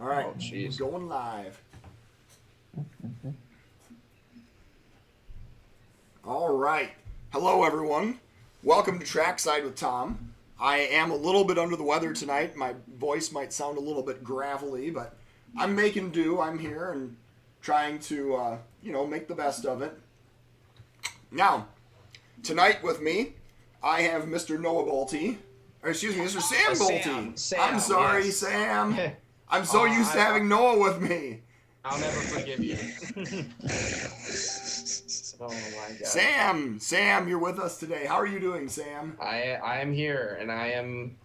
All right, Oh, jeez. going live. All right. Hello, everyone. Welcome to Trackside with Tom. I am a little bit under the weather tonight. My voice might sound a little bit gravelly, but I'm making do. I'm here and trying to, make the best of it. Now, tonight with me, I have Mr. Noah Bolte. Or excuse me, Mr. Sam Bolte. Sam, I'm sorry, yes. Sam. I'm so used to having Noah with me. I'll never forgive you. Oh my God. Sam, you're with us today. How are you doing, Sam? I am here, and I am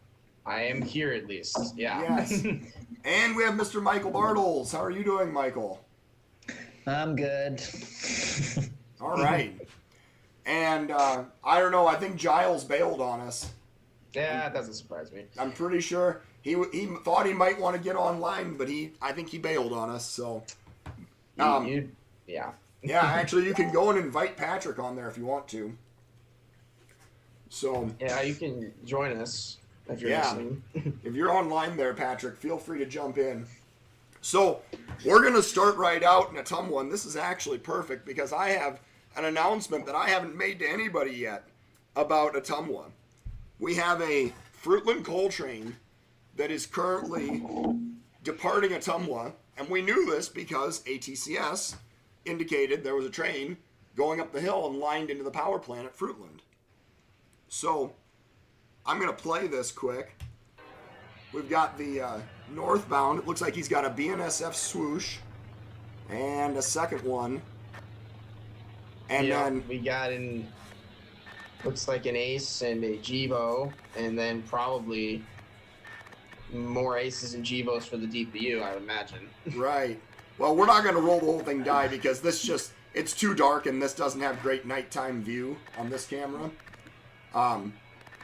here at least. Yeah. Yes. And we have Mr. Michael Bartles. How are you doing, Michael? I'm good. All right. And I don't know. I think Giles bailed on us. Yeah, that doesn't surprise me. I'm pretty sure he thought he might want to get online, but I think he bailed on us. So, yeah. Yeah, actually, you can go and invite Patrick on there if you want to. So. Yeah, you can join us if you're listening. If you're online there, Patrick, feel free to jump in. So, we're going to start right out in Ottumwa, and this is actually perfect because I have an announcement that I haven't made to anybody yet about Ottumwa. We have a Fruitland coal train that is currently departing Ottumwa, and we knew this because ATCS indicated there was a train going up the hill and lined into the power plant at Fruitland. So, I'm going to play this quick. We've got the northbound. It looks like he's got a BNSF swoosh and a second one. And then we got looks like an ace and a Jevo, and then probably more aces and Jevos for the DPU, I would imagine. Right. Well, we're not going to roll the whole thing die because it's too dark and this doesn't have great nighttime view on this camera. But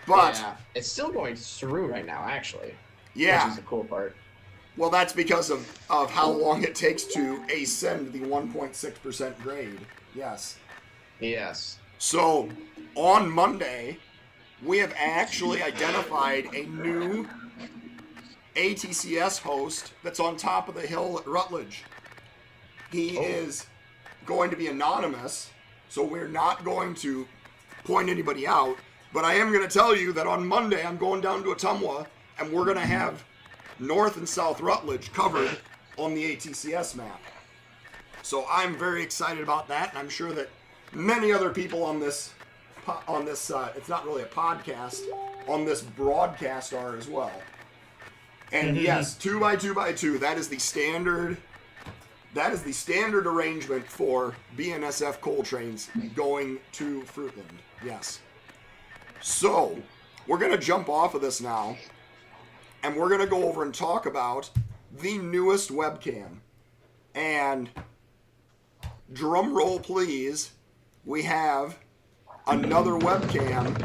yeah, it's still going through right now, actually. Yeah. Which is the cool part. Well, that's because of how long it takes to ascend the 1.6% grade. Yes. Yes. So, on Monday, we have actually identified a new ATCS host that's on top of the hill at Rutledge. He is going to be anonymous, so we're not going to point anybody out, but I am going to tell you that on Monday I'm going down to Ottumwa, and we're going to have North and South Rutledge covered on the ATCS map. So I'm very excited about that, and I'm sure that many other people on this it's not really a podcast, on this broadcast are as well. And yes, 2x2x2, that is the standard arrangement for BNSF coal trains going to Fruitland. Yes. So, we're going to jump off of this now, and we're going to go over and talk about the newest webcam. And drum roll, please. We have another webcam.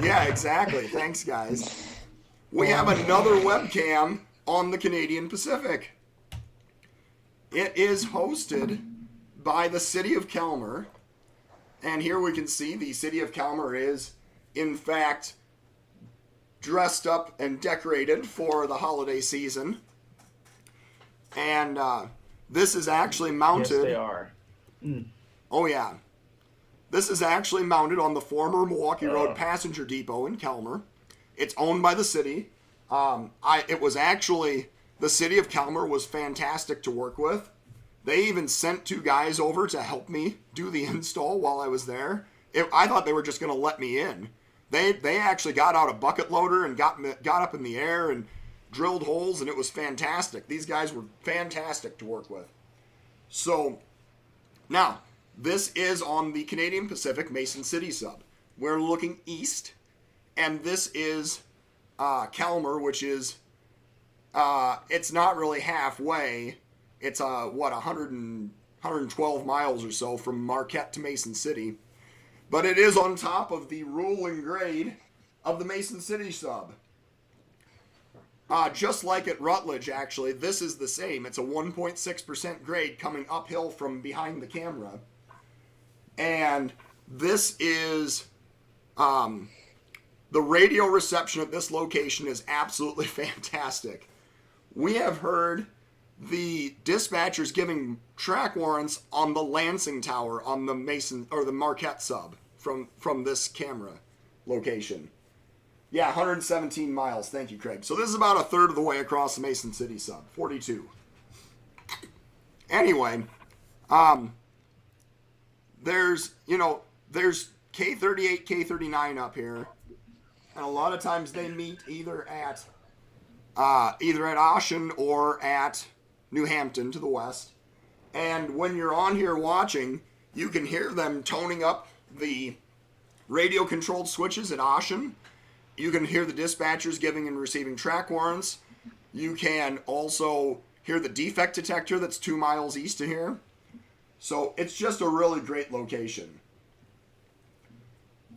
Yeah, exactly. Thanks, guys. We have another webcam on the Canadian Pacific. It is hosted by the City of Calmar. And here we can see the City of Calmar is, in fact, dressed up and decorated for the holiday season. And this is actually mounted. Yes, they are. Oh, yeah. This is actually mounted on the former Milwaukee Road Passenger Depot in Calmar. It's owned by the city. It was actually, the City of Calmar was fantastic to work with. They even sent 2 guys over to help me do the install while I was there. I thought they were just going to let me in. They actually got out a bucket loader and got up in the air and drilled holes, and it was fantastic. These guys were fantastic to work with. So, now, this is on the Canadian Pacific Mason City sub. We're looking east, and this is Calmar, which is, it's not really halfway. It's, 112 miles or so from Marquette to Mason City. But it is on top of the ruling grade of the Mason City sub. Just like at Rutledge, actually, this is the same. It's a 1.6% grade coming uphill from behind the camera. And this is, the radio reception at this location is absolutely fantastic. We have heard the dispatcher's giving track warrants on the Lansing Tower on the Mason or the Marquette sub from this camera location. Yeah, 117 miles. Thank you, Craig. So this is about a third of the way across the Mason City sub. 42. Anyway, there's K38, K39 up here, and a lot of times they meet either at Ocean or at New Hampton to the west. And when you're on here watching, you can hear them toning up the radio-controlled switches at Ocean. You can hear the dispatchers giving and receiving track warrants. You can also hear the defect detector that's 2 miles east of here. So it's just a really great location.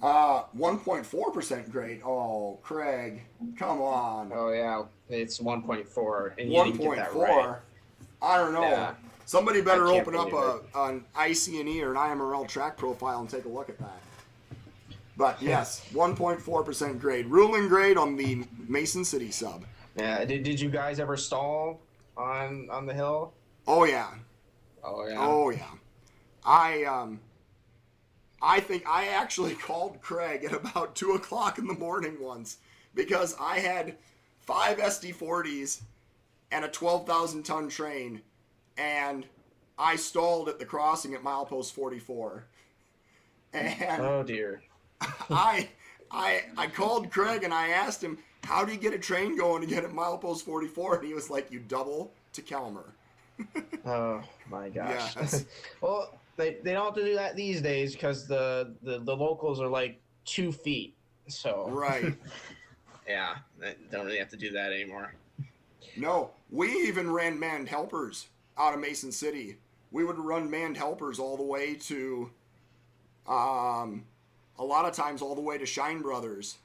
1.4% grade. Oh, Craig, come on. Oh yeah, it's 1.4, and you didn't get that right. I don't know. Yeah. Somebody better I can't open up believe an IC&E or an IMRL track profile and take a look at that. But yes, 1.4% grade. Ruling grade on the Mason City sub. Yeah. Did you guys ever stall on the hill? Oh yeah. Oh yeah. Oh yeah. I think I actually called Craig at about 2 o'clock in the morning once because I had 5 SD40s and a 12,000-ton train, and I stalled at the crossing at milepost 44. And oh dear. I called Craig and I asked him, how do you get a train going to get at milepost 44? And he was like, you double to Calmar. Oh my gosh. Yeah, well, they don't have to do that these days because the locals are like 2 feet. So right. Yeah, they don't really have to do that anymore. No, we even ran manned helpers out of Mason City. We would run manned helpers all the way to, a lot of times all the way to Shine Brothers.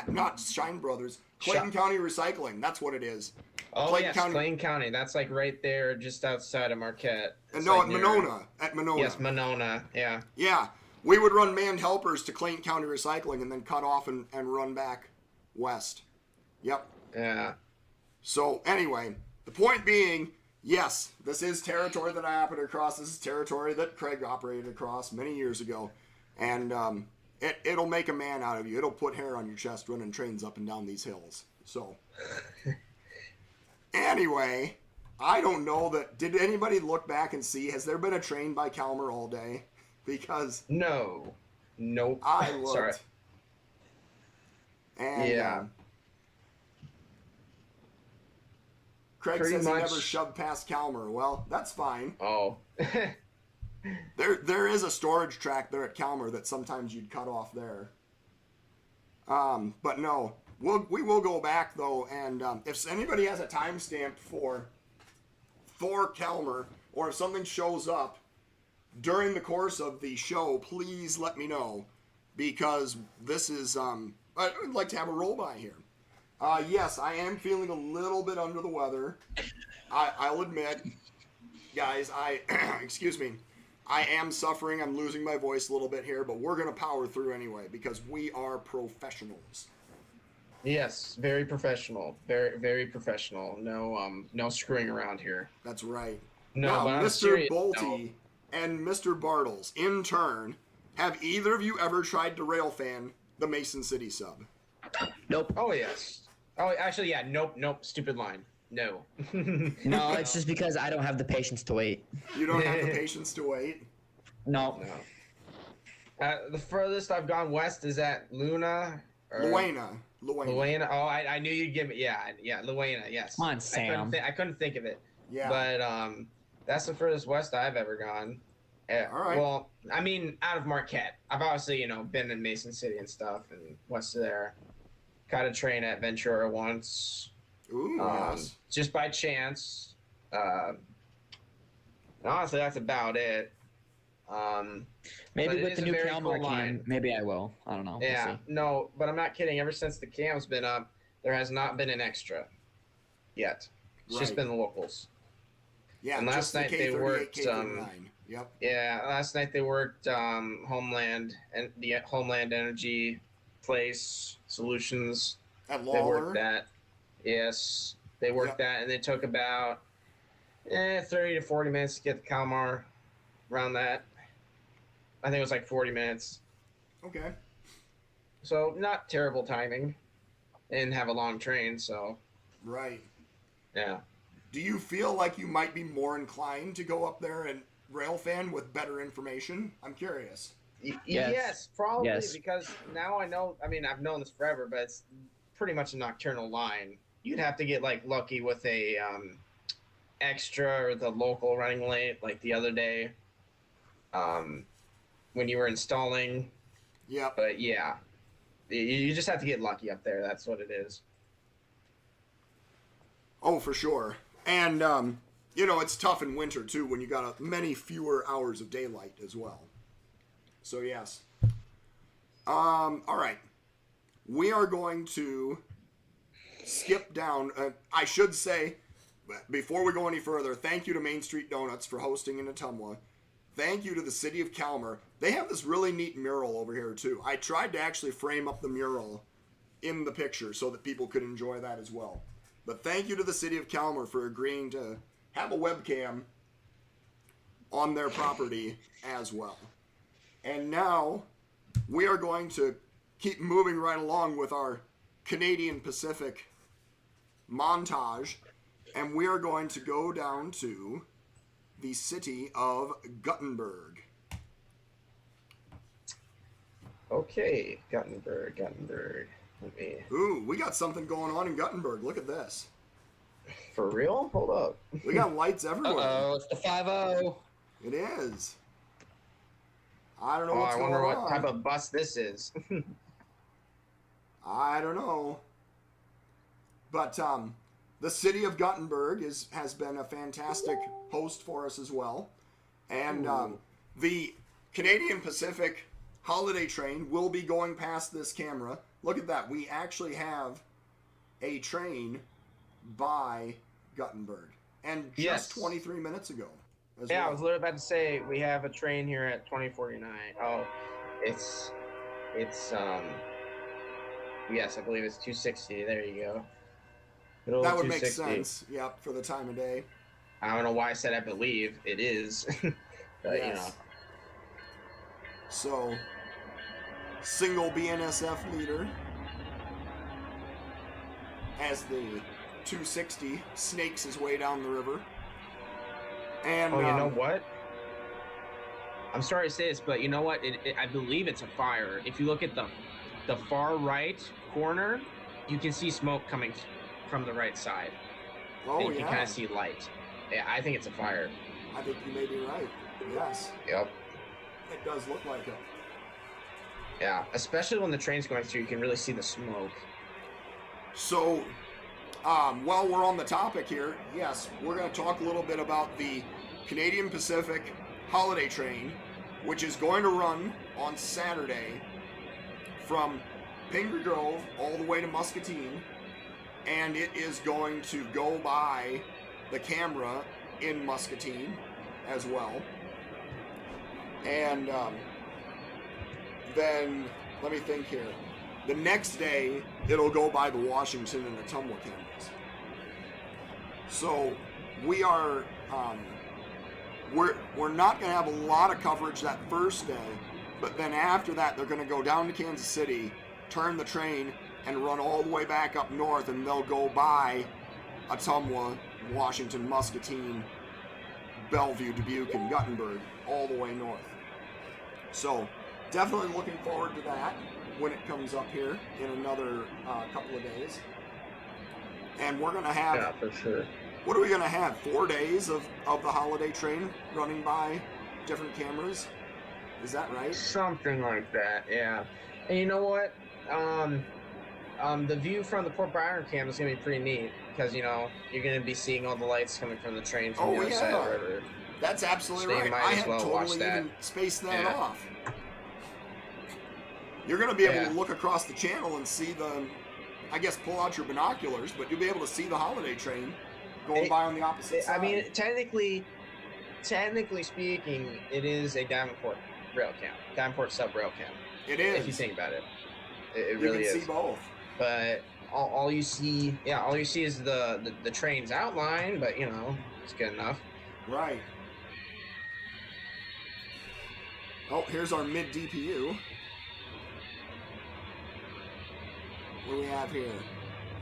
Not Shine Brothers, Clayton County Recycling. That's what it is. Oh, Clayton yes, County. Clayton County. That's like right there just outside of Marquette. And It's no, like at near- Monona. At Monona. Yes, Monona. Yeah. Yeah. We would run manned helpers to Clayton County Recycling and then cut off and run back west. Yep. Yeah. So anyway, the point being, yes, this is territory that I happened across. This is territory that Craig operated across many years ago. And it'll make a man out of you. It'll put hair on your chest running trains up and down these hills. So anyway, I don't know that. Did anybody look back and see? Has there been a train by Calmar all day? Because No. Nope. I looked. Sorry. And Yeah. Craig Pretty says much. he never shoved past Calmar. Well, that's fine. Oh. There is a storage track there at Calmar that sometimes you'd cut off there. But no, we will go back though, and if anybody has a timestamp for Calmar, or if something shows up during the course of the show, please let me know, because this is I would like to have a roll by here. Yes, I am feeling a little bit under the weather. I'll admit, guys, excuse me. I am suffering. I'm losing my voice a little bit here, but we're going to power through anyway because we are professionals. Yes, very professional. Very, very professional. No screwing around here. That's right. No, now, but on a Mr. serious Bolte note- and Mr. Bartles, in turn, have either of you ever tried to railfan the Mason City sub? Nope. Oh yes. Oh, actually, yeah. Nope. Stupid line. No. No, it's just because I don't have the patience to wait. You don't have the patience to wait? No. No. The furthest I've gone west is at Luna. Luena. Luena. Oh, I knew you'd give me. Yeah. Luena. Yes. Come on, Sam. I couldn't think of it. Yeah. But that's the furthest west I've ever gone. All right. Well, I mean, out of Marquette. I've obviously, been in Mason City and stuff, and west of there. Caught a train at Ventura once. Ooh, yes. Just by chance. Honestly, that's about it. Maybe But it with is the a new very Calmar cool line. cam, maybe I will. I don't know. We'll Yeah, see. no, but I'm not kidding. Ever since the cam's been up, there has not been an extra yet. It's just Right. been the locals. Yeah, and just last the night they K38, worked, K39. Yep. Yeah, last night they worked Homeland and the Homeland Energy Place Solutions. At They Lawler. worked that. Yes, they worked Yep. that, and they took about 30 to 40 minutes to get to Calmar, around that. I think it was like 40 minutes. Okay. So not terrible timing, and have a long train. So. Right. Yeah. Do you feel like you might be more inclined to go up there and railfan with better information? I'm curious. Yes, probably, Yes. because now I know. I mean, I've known this forever, but it's pretty much a nocturnal line. You'd have to get like lucky with a extra or the local running late, like the other day, when you were installing. Yep. But yeah, you just have to get lucky up there. That's what it is. Oh, for sure. And you know, it's tough in winter too when you got many fewer hours of daylight as well. So yes. All right. We are going to skip down. I should say, before we go any further, thank you to Main Street Donuts for hosting in Ottumwa. Thank you to the city of Calmar. They have this really neat mural over here too. I tried to actually frame up the mural in the picture so that people could enjoy that as well. But thank you to the city of Calmar for agreeing to have a webcam on their property as well. And now we are going to keep moving right along with our Canadian Pacific montage, and we are going to go down to the city of Guttenberg. Okay, Guttenberg. Let me. Ooh, we got something going on in Guttenberg. Look at this. For real? Hold up. We got lights everywhere. Uh-oh, it's the 5-0. It is. I don't know Oh, what's I going wonder on. what type of bus this is. I don't know. But the city of Guttenberg has been a fantastic host for us as well. And the Canadian Pacific holiday train will be going past this camera. Look at that. We actually have a train by Guttenberg. And just Yes. 23 minutes ago. As Yeah, I well. was literally about to say we have a train here at 2049. Oh, it's yes, I believe it's 260. There you go. Good That old would make 260. sense. Yep, for the time of day. I don't know why I said I believe it is, but you know. So, single BNSF leader as the 260 snakes his way down the river. And Oh, you know what? I'm sorry to say this, but you know what? I believe it's a fire. If you look at the far right corner, you can see smoke coming from the right side. oh and you yeah, can kind of see light. Yeah, I think it's a fire. I think you may be right. Yes, Yep. it does look like it. Yeah, especially when the train's going through, you can really see the smoke. So, while we're on the topic here, yes, we're going to talk a little bit about the Canadian Pacific holiday train, which is going to run on Saturday from Pingree Grove all the way to Muscatine, and it is going to go by the camera in Muscatine as well. And then, let me think here. The next day, it'll go by the Washington and Ottumwa cameras. So we are, we're not going to have a lot of coverage that first day, but then after that, they're going to go down to Kansas City, turn the train, and run all the way back up north, and they'll go by Ottumwa, Washington, Muscatine, Bellevue, Dubuque, and Guttenberg, all the way north. So definitely looking forward to that when it comes up here in another couple of days. And we're going to have, Yeah, for sure. what are we going to have, 4 days of the holiday train running by different cameras? Is that right? Something like that, yeah. And you know what? The view from the Port Byron cam is going to be pretty neat because, you know, you're going to be seeing all the lights coming from the train from the other side of the river. That's absolutely So you right. might I as had well watch totally that. even spaced that Yeah. off. You're going to be able Yeah. to look across the channel and see the, I guess, pull out your binoculars, but you'll be able to see the holiday train going by on the opposite side. I mean, technically speaking, it is a Davenport railcam, Davenport sub railcam. it is. If you think about it, it you really can is. see both. But all you see, all you see is the train's outline, but you know, it's good enough. Right. Oh, here's our mid DPU. What do we have here?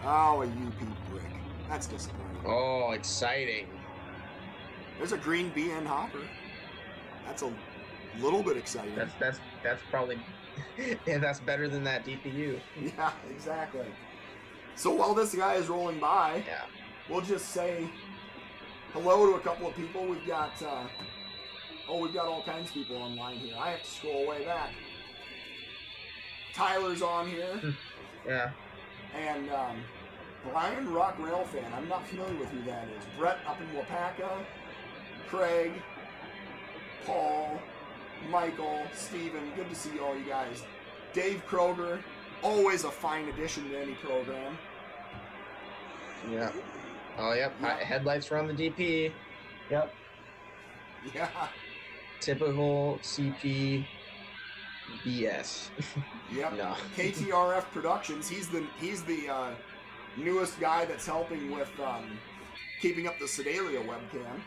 Oh, a UP brick. That's disappointing. Oh, exciting. There's a green BN hopper. That's a little bit exciting. That's probably yeah, that's better than that DPU. Yeah, exactly. So while this guy is rolling by, we'll just say hello to a couple of people. We've got we've got all kinds of people online here. I have to scroll way back. Tyler's on here. Yeah. And Brian Rock Railfan. I'm not familiar with who that is. Brett up in Wapaka. Craig. Paul. Michael. Steven. Good to see all you guys. Dave Kroger. Always a fine addition to any program. Yeah. Oh, yep. Headlights are on the DP. Yep. Yeah. Typical CP BS. Yep. No. KTRF Productions. He's the newest guy that's helping with keeping up the Sedalia webcam.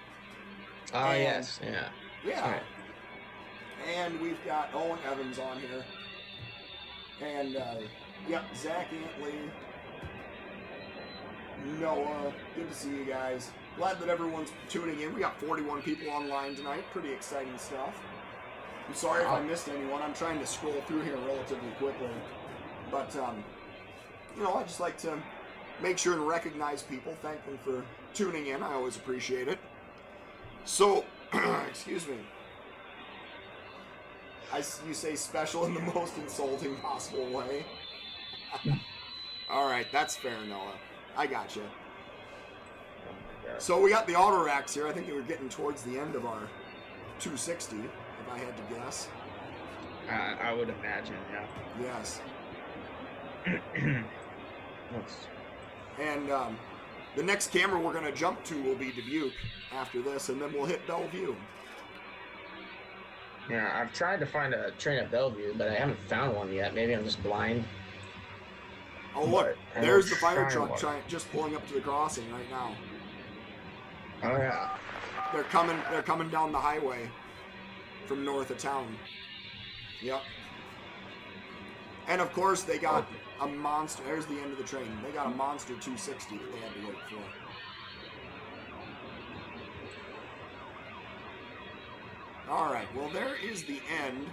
Oh, yes. Yeah. Yeah. Right. And we've got Owen Evans on here. And, yep, Zach Antley. Noah. Good to see you guys. Glad that everyone's tuning in. We got 41 people online tonight. Pretty exciting stuff. I'm sorry if I missed anyone. I'm trying to scroll through here relatively quickly. But, you know, I just like to make sure and recognize people. Thank them for tuning in. I always appreciate it. So, excuse me. You say special in the most insulting possible way. All right, that's fair, Noah. I got you. So we got the auto racks here. I think they were getting towards the end of our 260, if I had to guess. I would imagine, yeah. Yes. And the next camera we're going to jump to will be Dubuque after this, and then we'll hit Bellevue. Yeah, I've tried to find a train at Bellevue, but I haven't found one yet. Maybe I'm just blind. Oh, look. There's the fire truck just pulling up to the crossing right now. Oh, yeah. They're coming down the highway from north of town. Yep. And, of course, they got a monster. There's the end of the train. They got a monster 260 that they had to wait for. All right, well, there is the end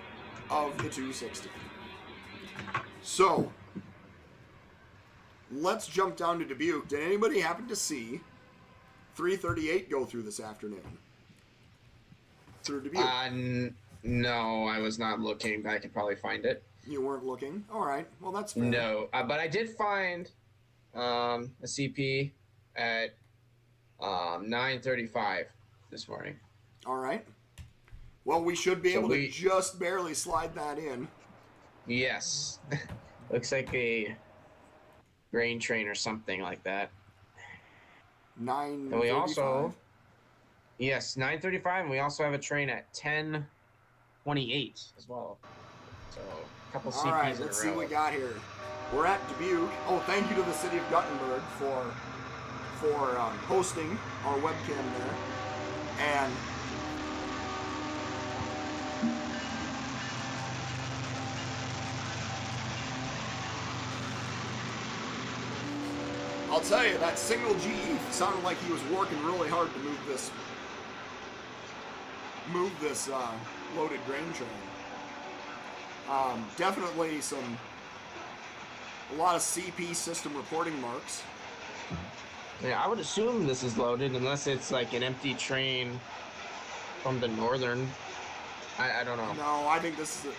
of the 260. So, let's jump down to Dubuque. Did anybody happen to see 338 go through this afternoon? Through Dubuque? No, I was not looking, but I could probably find it. You weren't looking? All right, well, that's fair. No, but I did find a CP at 9:35 this morning. All right. Well, we should be able to just barely slide that in. Yes. Looks like a grain train or something like that. 9:35. And we also... Yes, 9:35, and we also have a train at 10:28 as well. So, a couple CPs in a row. All right, let's see what we got here. We're at Dubuque. Oh, thank you to the city of Guttenberg for hosting our webcam there. And... I'll tell you, that single GE sounded like he was working really hard to move this loaded grain train. Definitely a lot of CP system reporting marks. Yeah, I would assume this is loaded unless it's like an empty train from the northern. I don't know. No, I think this is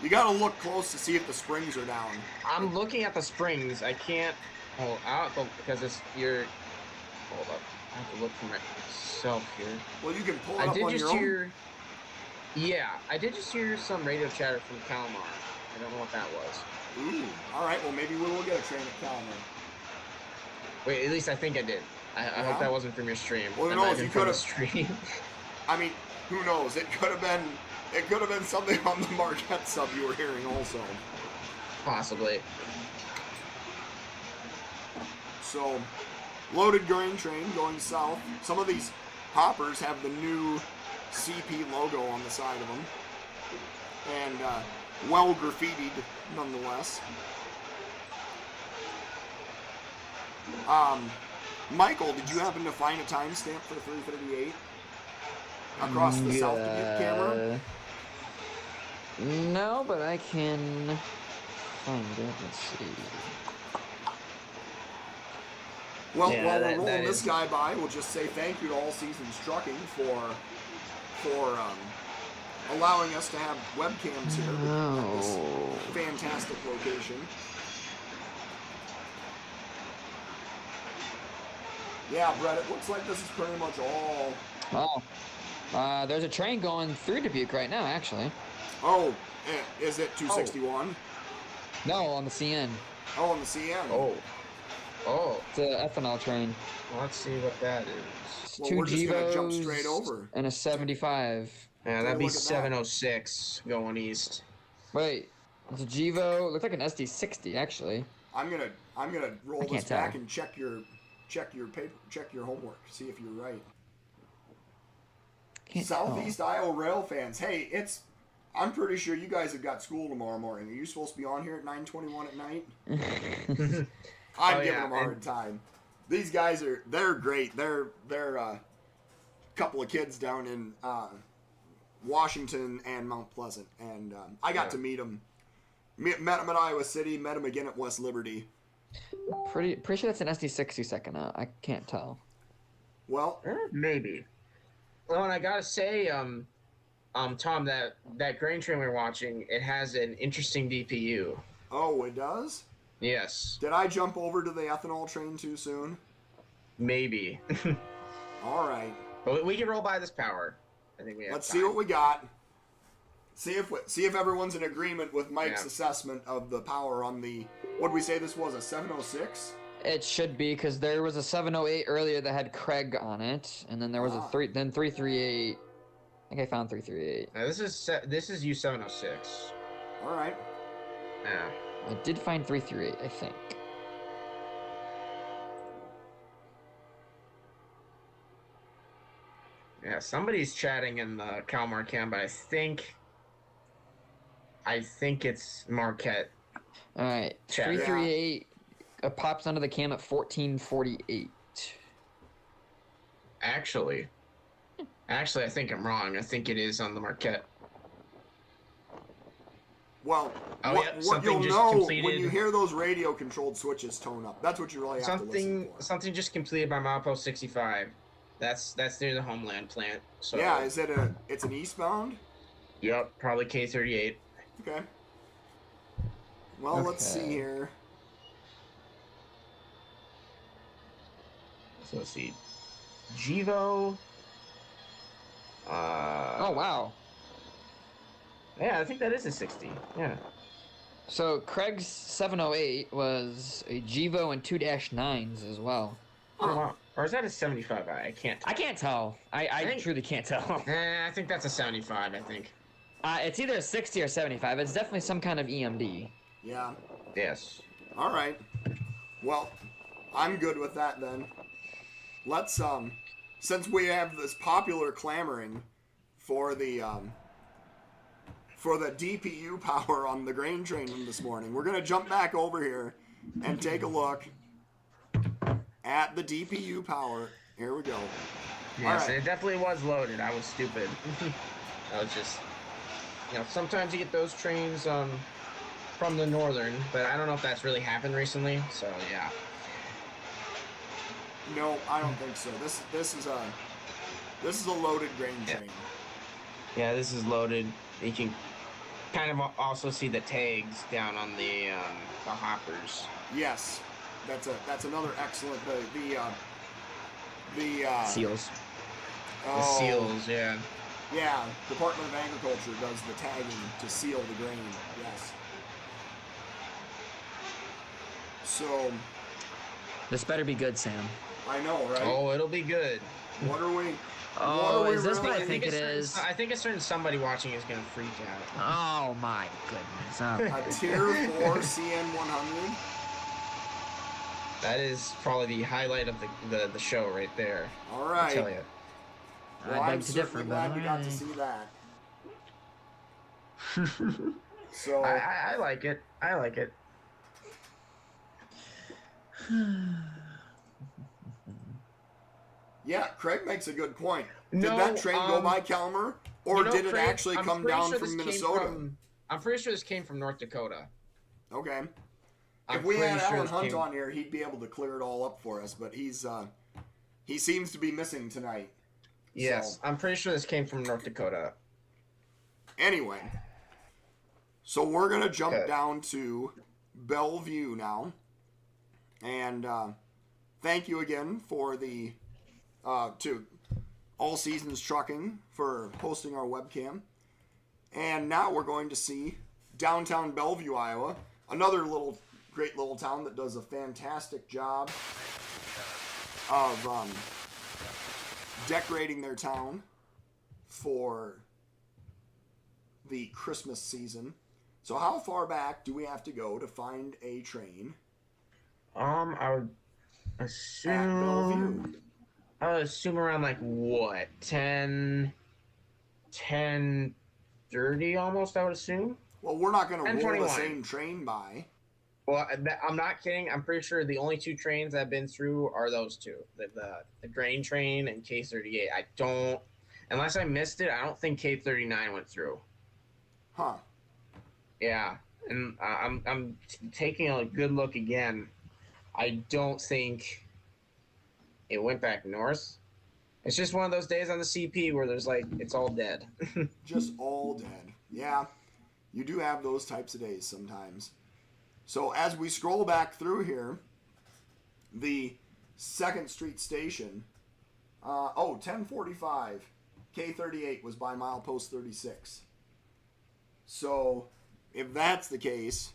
you got to look close to see if the springs are down. I'm looking at the springs. I can't. Hold out because it's your. Hold up. I have to look for myself here. Well, you can pull it up on your own. Yeah, I did just hear some radio chatter from Calmar. I don't know what that was. Ooh. All right. Well, maybe we will get a train at Calmar. Wait, at least I think I did. I hope that wasn't from your stream. Well, who knows? You could have. Stream. I mean, who knows? It could have been. It could have been something on the Marquette sub you were hearing also. Possibly. So, loaded grain train going south. Some of these hoppers have the new CP logo on the side of them. And well graffitied, nonetheless. Michael, did you happen to find a timestamp for 3:38 across the South Dubuque camera? No, but I can find it. Let's see. Well, Yeah, while that- we're rolling that this is- guy by, we'll just say thank you to All Seasons Trucking for allowing us to have webcams here at this Oh. fantastic location. Yeah, Brett, it looks like this is pretty much all. Oh. There's a train going through Dubuque right now, actually. Oh, is it 261? No, on the CN. Oh, on the CN. Oh. It's an ethanol train. Let's see what that is. It's Well, two we're just gonna jump Gevos straight over. and a 75. Yeah, Take that'd a be look at that. 706 going east. Wait, it's a Gevo. Looks like an SD60 actually. I'm gonna roll I this can't back tell. and check your paper, check your homework, see if you're right. Can't Southeast Iowa rail fans. Hey, I'm pretty sure you guys have got school tomorrow morning. Are you supposed to be on here at 9:21 at night? I'm Oh, giving yeah, them a hard time. They's guys they're great. They're a couple of kids down in Washington and Mount Pleasant, and I got to meet them. Met them at Iowa City. Met them again at West Liberty. Pretty sure that's an SD60 second out. I can't tell. Well, Maybe. Oh, and I gotta say, Tom, that grain train we're watching, it has an interesting DPU. oh, it does. Yes, Did I jump over to the ethanol train too soon? maybe. All right. But we can roll by this power. I think we have Let's time. see what we got. See if everyone's in agreement with Mike's Yeah. assessment of the power on the. What did we say this was, a 706? It should be because there was a 708 earlier that had Craig on it, and then there was a 338. I think I found 338. Now, this is U706. All right. Yeah. I did find 338, I think. Yeah, somebody's chatting in the Calmar cam, but I think it's Marquette. All right, Check. 338 pops onto the cam at 1448. Actually, I think I'm wrong. I think it is on the Marquette. Well, Oh, what yeah, you'll something just know when completed. you hear those radio-controlled switches tone up, that's what you really have to listen for. Something just completed by milepost 65. That's near the Homeland plant. So Yeah, it's an eastbound? Yep, probably K38. Okay. Well, let's see Okay. here. So let's see. Gevo. Oh wow! Yeah, I think that is a 60. Yeah. So Craig's 708 was a Gevo and 2-9s as well. Oh, wow. Or is that a 75? I can't. I can't tell. I think- truly can't tell. I think that's a 75. I think. It's either a 60 or 75. It's definitely some kind of EMD. Yeah. Yes. All right. Well, I'm good with that then. Let's since we have this popular clamoring for the DPU power on the grain train from this morning, we're gonna jump back over here and take a look at the DPU power. Here we go. Yes, right. it definitely was loaded. I was stupid. I was just, sometimes you get those trains from the northern, but I don't know if that's really happened recently. So yeah. No, I don't think so. This is a loaded grain Yeah. train. Yeah, this is loaded. You can kind of also see the tags down on the hoppers. Yes, that's another excellent the Seals. The oh, seals, yeah. Yeah, Department of Agriculture does the tagging to seal the grain. Yes. So This better be good, Sam. I know, right? Oh, it'll be good. What are we? Oh, what are we is this really- what I think it a certain- is? I think a certain somebody watching is gonna freak out. Oh my goodness. Oh. A Tier 4 CN 100. That is probably the highlight of the show right there. All I right. tell you. Well, I'd I'm beg to differ, certainly but glad we got to alright. see that. So, I like it. I like it. yeah, Craig makes a good point. No, did that train go by Calmar, or you know, did it Craig, actually I'm come pretty down sure from this came Minnesota? I'm pretty sure this came from North Dakota. Okay. I'm If we pretty had sure Alan this Hunt came- on here, he'd be able to clear it all up for us, but he seems to be missing tonight. Yes, So, I'm pretty sure this came from North Dakota. anyway, so we're going to jump Okay. down to Bellevue now. And thank you again for to All Seasons Trucking for hosting our webcam. And now we're going to see downtown Bellevue, Iowa. Another great little town that does a fantastic job of decorating their town for the Christmas season. So how far back do we have to go to find a train I would at assume. Bellevue? I would assume around like what 10:30 almost. I would assume. Well, we're not going to roll the 10:21. same train by. Well, I'm not kidding. I'm pretty sure the only two trains I've been through are those two: the grain train and K38. I don't, unless I missed it. I don't think K39 went through. Huh. Yeah, and I'm taking a good look again. I don't think it went back north. It's just one of those days on the CP where there's like it's all dead. Just all dead. Yeah, you do have those types of days sometimes. So as we scroll back through here, the 2nd Street station, 10:45, K38 was by milepost 36. So if that's the case,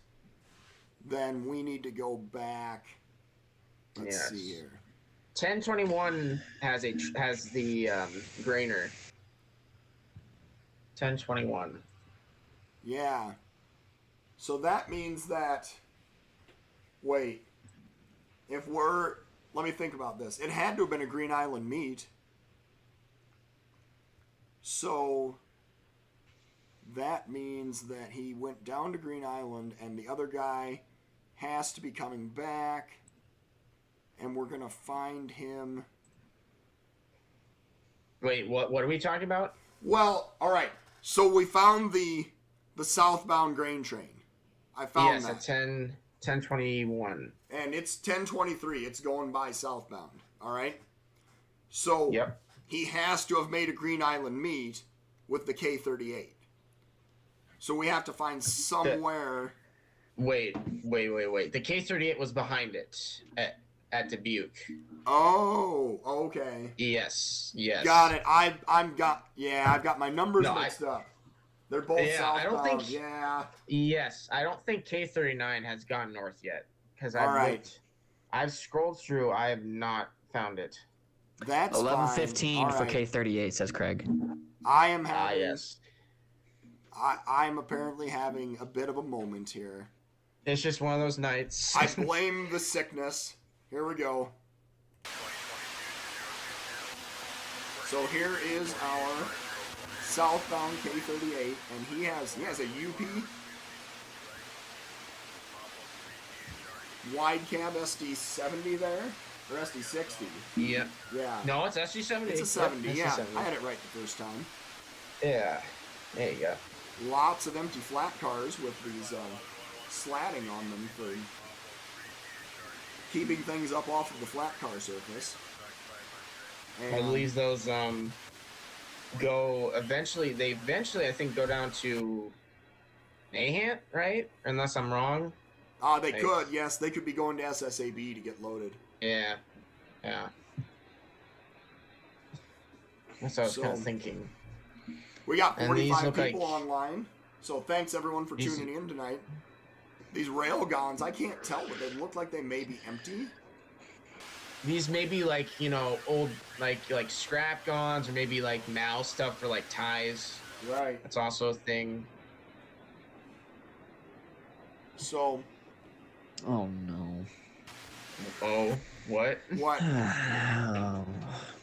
then we need to go back. Let's Yes. see here. 10:21 has the grainer. 10:21. Yeah. So that means that, wait, let me think about this. It had to have been a Green Island meet. So that means that he went down to Green Island and the other guy has to be coming back. And we're going to find him. Wait, what are we talking about? Well, all right. So we found the southbound grain train. I found yes, that. at 10:21. And it's 10:23. It's going by southbound. All right. So Yep. he has to have made a Green Island meet with the K38. So we have to find somewhere. Wait. The K38 was behind it at Dubuque. Oh, okay. Yes. Got it. I've got my numbers No, mixed up. They're both Yeah, I southbound. don't think- Yeah. Yes, I don't think K39 has gone north yet because All right. I've scrolled through. I have not found it. That's 11:15 fine. All for right. K38, says Craig. I am having. Yes. I'm apparently having a bit of a moment here. It's just one of those nights. I blame the sickness. Here we go. So here is our southbound K38, and he has a UP wide cab SD70 there, or SD60. Yeah. Yeah. No, it's SG70. It's a 70. Yep, Yeah, SG70. I had it right the first time. Yeah. There you go. Lots of empty flat cars with these slatting on them for keeping things up off of the flat car surface. I believe those go eventually. They eventually, I think, go down to Nahant, right? Unless I'm wrong. They Right. could, yes, they could be going to SSAB to get loaded. Yeah. That's what I was So- kind of thinking. We got And these 45 look like- people online, so thanks everyone for These- tuning in tonight. These railgons, I can't tell, but they look like they may be empty. These may be like, old like scrap guns, or maybe like now stuff for like ties. Right. That's also a thing. So Oh no. Oh, what? What?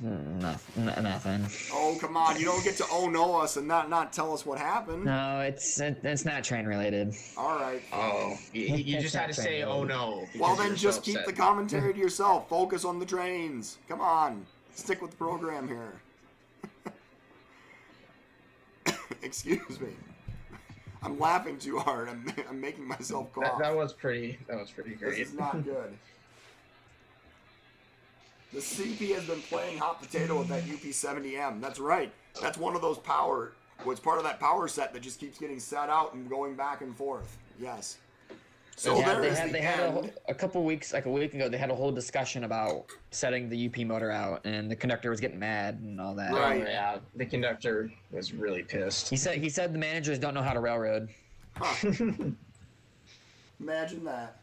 Nothing. Oh, come on. You don't get to oh no us and not tell us what happened. No, it's not train related. All right. Oh, you just had to say, oh no. Well, because then you're just so keep the upset. commentary to yourself. Focus on the trains. Come on. Stick with the program here. Excuse me. I'm laughing too hard. I'm making myself cough. That was pretty great. This is not good. The CP has been playing hot potato with that UP70M. That's right. That's one of those power. Was part of that power set that just keeps getting set out and going back and forth. Yes. So yeah, there is the they had end. a couple weeks, like a week ago, they had a whole discussion about setting the UP motor out, and the conductor was getting mad and all that. Right. Oh, yeah, the conductor was really pissed. He said the managers don't know how to railroad. Huh. Imagine that.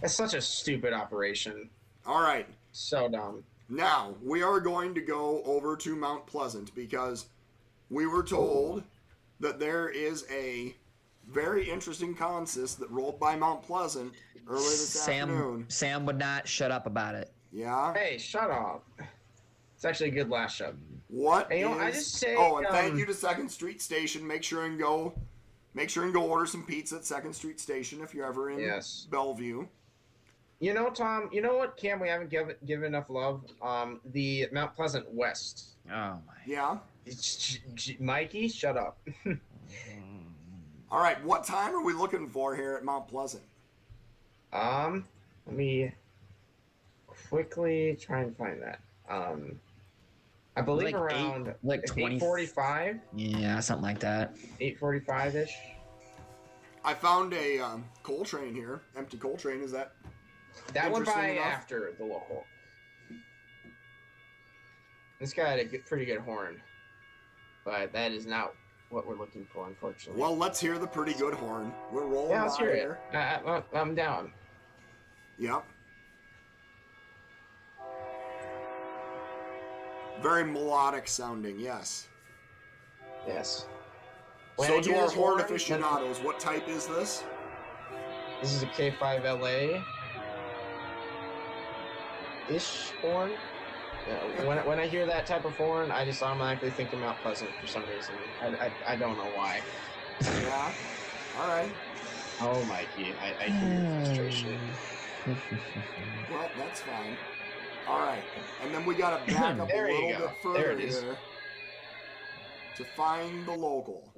That's such a stupid operation. All right. So dumb. Now, we are going to go over to Mount Pleasant because we were told that there is a very interesting consist that rolled by Mount Pleasant earlier this afternoon. Sam would not shut up about it. Yeah? Hey, shut up. It's actually a good last shot. What Hey, you know, is... I just say, Oh, and thank you to 2nd Street Station. Make sure and go order some pizza at 2nd Street Station if you're ever in Yes. Bellevue. You know, Tom, you know what, Cam, we haven't given enough love? The Mount Pleasant West. Oh my. Yeah? Mikey, shut up. All right, what time are we looking for here at Mount Pleasant? Let me quickly try and find that. I believe Like around 20 8:45, Yeah, something like that. 8:45-ish. I found a coal train here. Empty coal train. Is that... That went by Interesting enough. after the local. This guy had a pretty good horn, but that is not what we're looking for, unfortunately. Well, let's hear the pretty good horn. We're rolling yeah, let's by hear here. it. I'm down. Yep. Very melodic sounding, yes. Yes. When So I to hear our this horn horn, aficionados, what type is this? This is a K5LA ish horn. Yeah, when I hear that type of horn, I just automatically think of Mount Pleasant for some reason. I don't know why. Yeah. All right. Oh, Mikey, I hear your frustration. Well, that's fine. All right. And then we got to back up a There you little go. bit further There it is. here to find the local.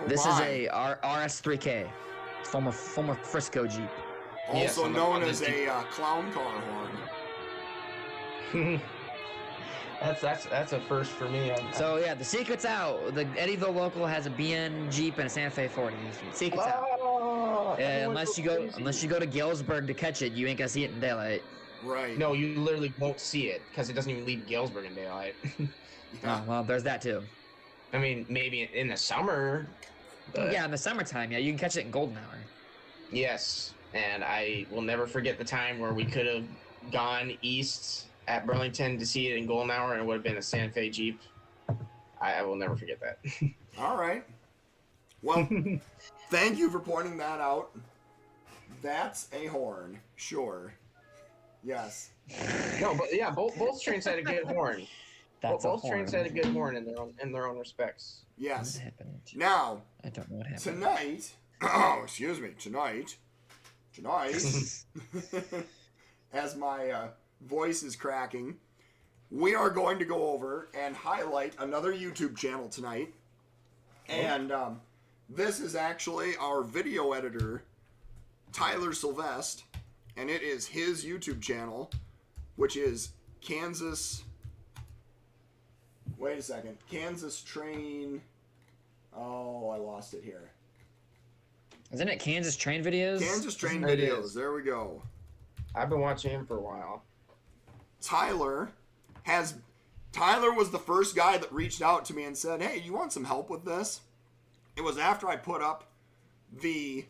This Oh is my. a RS3K, former Frisco Jeep. Yes, Also on the- known on the as a clown car horn. That's a first for me. So yeah, the secret's out. The Eddyville local has a BN Jeep and a Santa Fe 40. Secret's out. Oh, Unless you go to Galesburg to catch it, you ain't gonna see it in daylight. Right. No, you literally won't see it because it doesn't even leave Galesburg in daylight. Oh well, there's that too. I mean, maybe in the summer. But Yeah, in the summertime, yeah, you can catch it in golden hour. Yes, and I will never forget the time where we could have gone east at Burlington to see it in golden hour, and it would have been a Santa Fe Jeep. I will never forget that. All right. Well, thank you for pointing that out. That's a horn, sure. Yes. No, but yeah, both trains had a good horn. That's both a trains horn. had a good horn in their own respects. Yes. What happened? Now, I don't know what happened. tonight, oh, excuse me, tonight, as my voice is cracking, we are going to go over and highlight another YouTube channel tonight. And this is actually our video editor, Tyler Sylvester, and it is his YouTube channel, which is Kansas... Wait a second. Kansas Train... Oh, I lost it here. Isn't it Kansas Train Videos? Kansas Train It Videos. is. There we go. I've been watching him for a while. Tyler was the first guy that reached out to me and said, hey, you want some help with this? It was after I put up the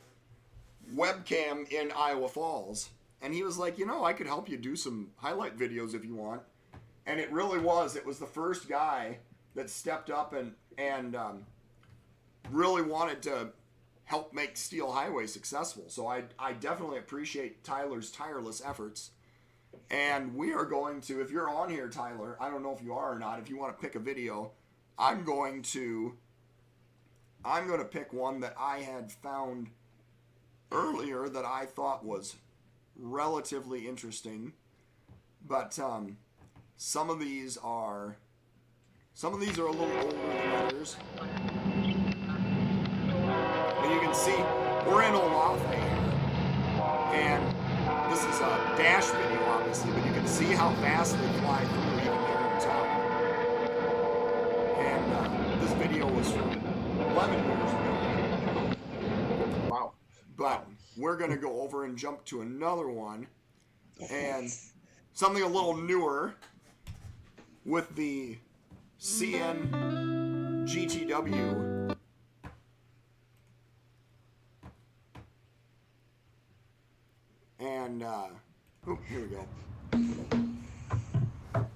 webcam in Iowa Falls. And he was like, I could help you do some highlight videos if you want. And it really was. It was the first guy that stepped up and really wanted to help make Steel Highway successful. So I definitely appreciate Tyler's tireless efforts. And we are going to, if you're on here, Tyler, I don't know if you are or not, if you want to pick a video, I'm going to pick one that I had found earlier that I thought was relatively interesting. But some of these are a little older than others. And you can see we're in Olathe here, and this is a dash video, obviously, but you can see how fast they fly through even here in town. And this video was from 11 years ago. Wow. But we're going to go over and jump to another one, and something a little newer with the CN GTW. And, here we go.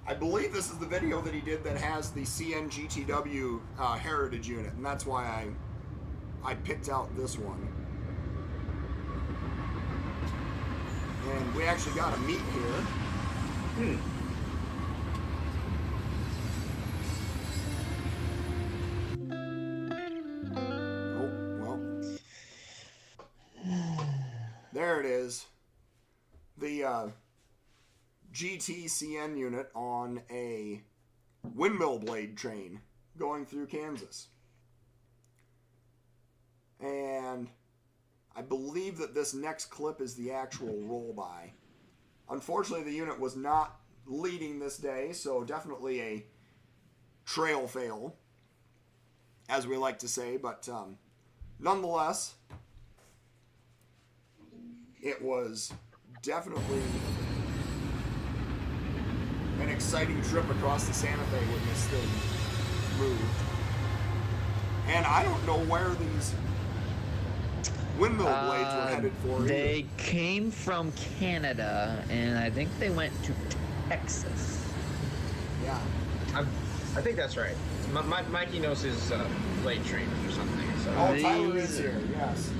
I believe this is the video that he did that has the CN GTW heritage unit, and that's why I picked out this one. And we actually got a meet here. Oh, well. There it is. The GTCN unit on a windmill blade train going through Kansas. And I believe that this next clip is the actual roll-by. Unfortunately, the unit was not leading this day, so definitely a trail fail, as we like to say. But nonetheless, it was definitely an exciting trip across the Santa Fe when this thing moved. And I don't know where these windmill blades were headed for. They came from Canada, and I think they went to Texas. Yeah. I think that's right. Mikey knows his blade trainers or something. So. Oh, Tyler is here, yes.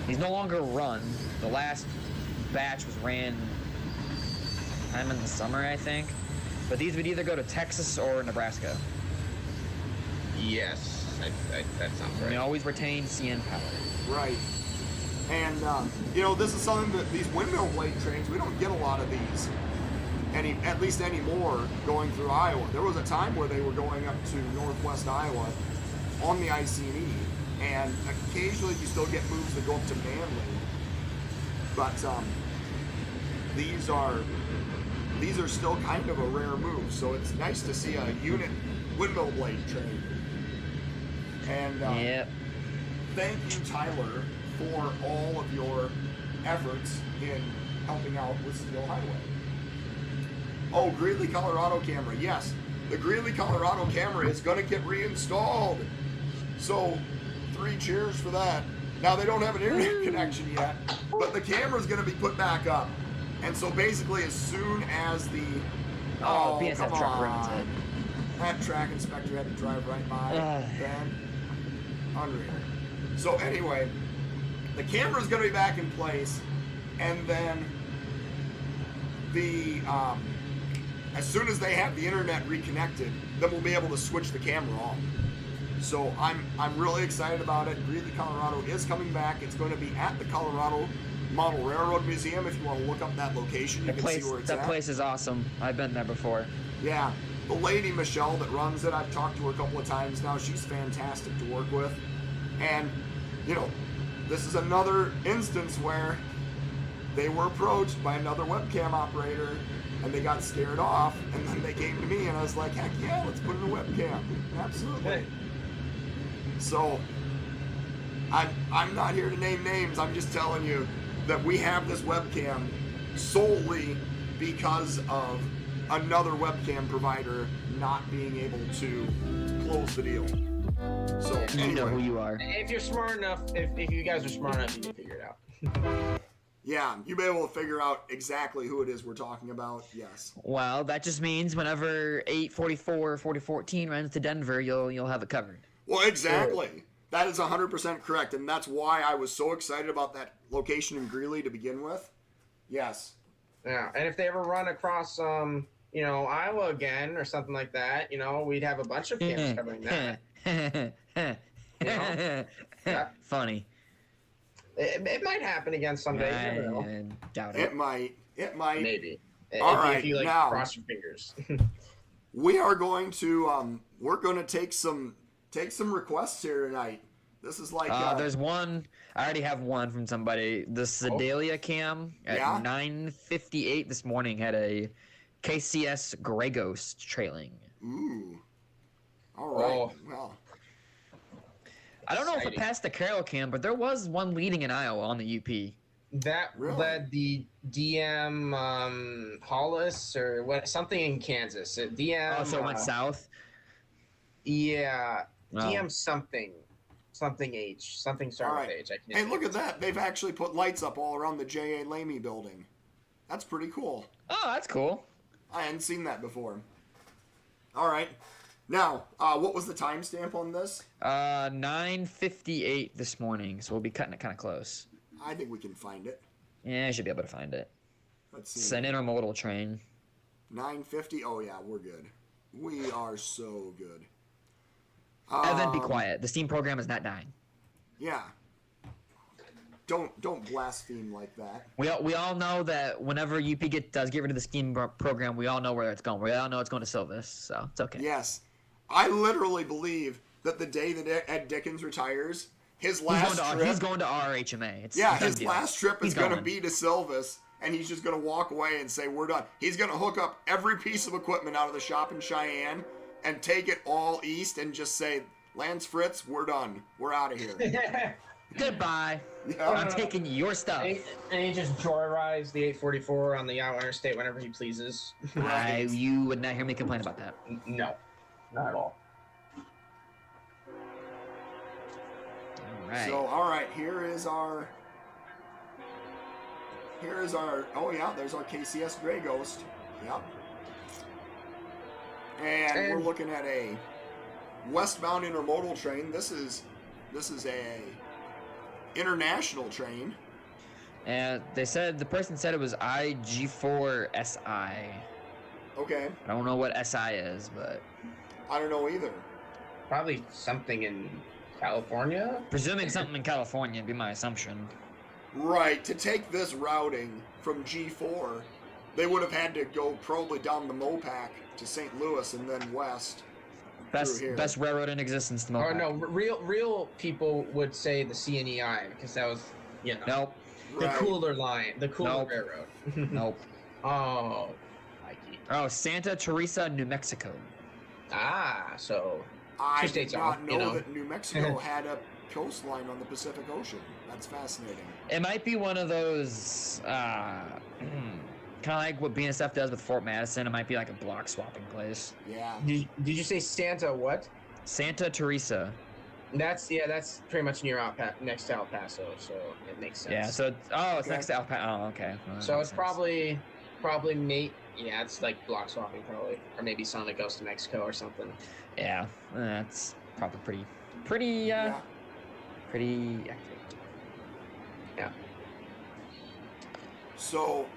He's no longer run. The last batch was ran time in the summer, I think. But these would either go to Texas or Nebraska. Yes, that sounds right. They always retain CN power. Right. And, this is something that these windmill blade trains, we don't get a lot of these, at least anymore, going through Iowa. There was a time where they were going up to northwest Iowa on the IC&E, and occasionally you still get moves that go up to Manly. But these are still kind of a rare move, so it's nice to see a unit windmill blade train. And Yep. thank you, Tyler, for all of your efforts in helping out with Steel Highway. Oh, Greeley, Colorado camera. Yes, the Greeley, Colorado camera is going to get reinstalled. So, 3 cheers for that. Now, they don't have an internet connection yet, but the camera's going to be put back up. And so, basically, as soon as the... BNSF come truck on. runs it. That track inspector had to drive right by. Then, unreal. So, anyway, the camera's going to be back in place, and then the... as soon as they have the internet reconnected, then we'll be able to switch the camera on. So I'm really excited about it. Greeley, Colorado is coming back. It's going to be at the Colorado Model Railroad Museum. If you want to look up that location, you can see where it's at. That place is awesome. I've been there before. Yeah. The lady, Michelle, that runs it, I've talked to her a couple of times now. She's fantastic to work with. And, this is another instance where they were approached by another webcam operator, and they got scared off, and then they came to me, and I was like, heck yeah, let's put in a webcam. Absolutely. Hey. So, I'm not here to name names. I'm just telling you that we have this webcam solely because of another webcam provider not being able to close the deal. So, anyway. You know who you are. If you're smart enough, if you guys are smart enough, you can figure it out. Yeah, you'll be able to figure out exactly who it is we're talking about, yes. Well, that just means whenever 844 or 4014 runs to Denver, you'll have it covered. Well, exactly. That is 100% correct, and that's why I was so excited about that location in Greeley to begin with. Yes. Yeah, and if they ever run across, Iowa again or something like that, we'd have a bunch of camps covering that. Yeah. Funny. It might happen again someday. You never know. I doubt it. It might. Maybe. All if right, you now cross your fingers. we are going to take some requests here tonight. This is like There's one. I already have one from somebody. The Sedalia cam at 9:58 this morning had a KCS Grey Ghost trailing. Ooh. All right. Well. I don't know if it passed the Carroll cam, but there was one leading in Iowa on the UP. That led the DM Hollis or something in Kansas. DM. Oh, so it went south. Yeah. Oh. DM something H. Something started with H. I can't Hey, look at that. They've actually put lights up all around the J.A. Lamy building. That's pretty cool. Oh, that's cool. I hadn't seen that before. All right. Now, what was the timestamp on this? 9:58 this morning, so we'll be cutting it kind of close. I think we can find it. Yeah, I should be able to find it. Let's see. It's an intermodal train. 9:50. Oh yeah, we're good. We are so good. Evan, be quiet. The Steam program is not dying. Yeah. Don't blaspheme like that. We all know that whenever UP does get rid of the Steam program, we all know where it's going. We all know it's going to Silvis, so it's okay. Yes. I literally believe that the day that Ed Dickens retires, his last trip... He's going to RHMA. His last trip is going to be to Silvis, and he's just going to walk away and say, we're done. He's going to hook up every piece of equipment out of the shop in Cheyenne and take it all east and just say, Lance Fritz, we're done. We're out of here. Goodbye. Yeah. I'm taking your stuff. And he just joyrides the 844 on the Iowa Interstate whenever he pleases. Right. You would not hear me complain about that. No, not at all. All right. So, all right, here is our, oh yeah, there's our KCS Grey Ghost. Yep. And we're looking at a westbound intermodal train. This is a international train. And the person said it was IG4SI. Okay. I don't know what SI is, but I don't know either. Probably something in California? presuming something in California would be my assumption. Right. To take this routing from G4, they would have had to go probably down the Mopac to St. Louis and then west. Best railroad in existence. The Oh Mopac. no, real people would say the CNEI because that was, Nope. the Right. cooler line, the cooler Nope. railroad. Nope. Oh, Mikey. Oh, Santa Teresa, New Mexico. So I 2 did states not off, know that New Mexico had a coastline on the Pacific Ocean. That's fascinating. It might be one of those, kind of like what BNSF does with Fort Madison. It might be like a block swapping place. Yeah. Did you say Santa what? Santa Teresa. That's pretty much next to El Paso, so it makes sense. Yeah. So it's next to El Paso. Oh, okay. Well, that So makes it's sense. probably Nate. Yeah, it's like block swapping probably, or maybe Sonic goes to Mexico or something. Yeah, that's probably pretty Yeah. accurate. Yeah. So,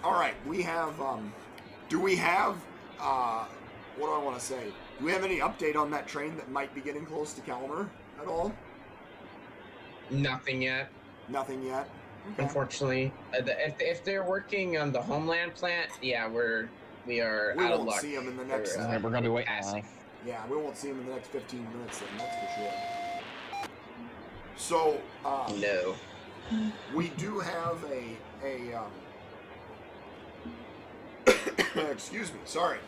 all right, we have. Do we have? What do I want to say? Do we have any update on that train that might be getting close to Calmar at all? Nothing yet, Nothing yet. Okay. unfortunately. If they're working on the Homeland plant, yeah, we are We out of won't luck. see them in the next. for, We're gonna be waiting. passing. Yeah, we won't see them in the next 15 minutes. Then that's for sure. So, No. we do have a excuse me, sorry.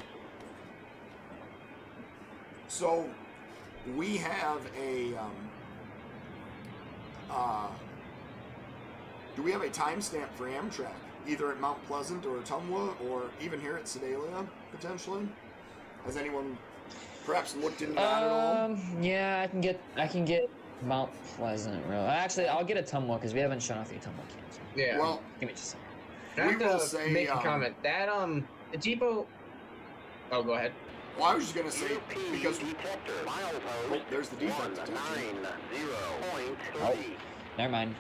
So, we have a do we have a timestamp for Amtrak, either at Mount Pleasant or Ottumwa, or even here at Sedalia, potentially? Has anyone perhaps looked into that at all? Yeah, I can get Mount Pleasant. Real. Actually, I'll get Ottumwa because we haven't shown off the Ottumwa camps. Yeah. Well, Give me just a second. I have we will to say, make a comment. That the depot. Oh, go ahead. Well, I was just gonna say because there's the defect detection. Oh, never mind.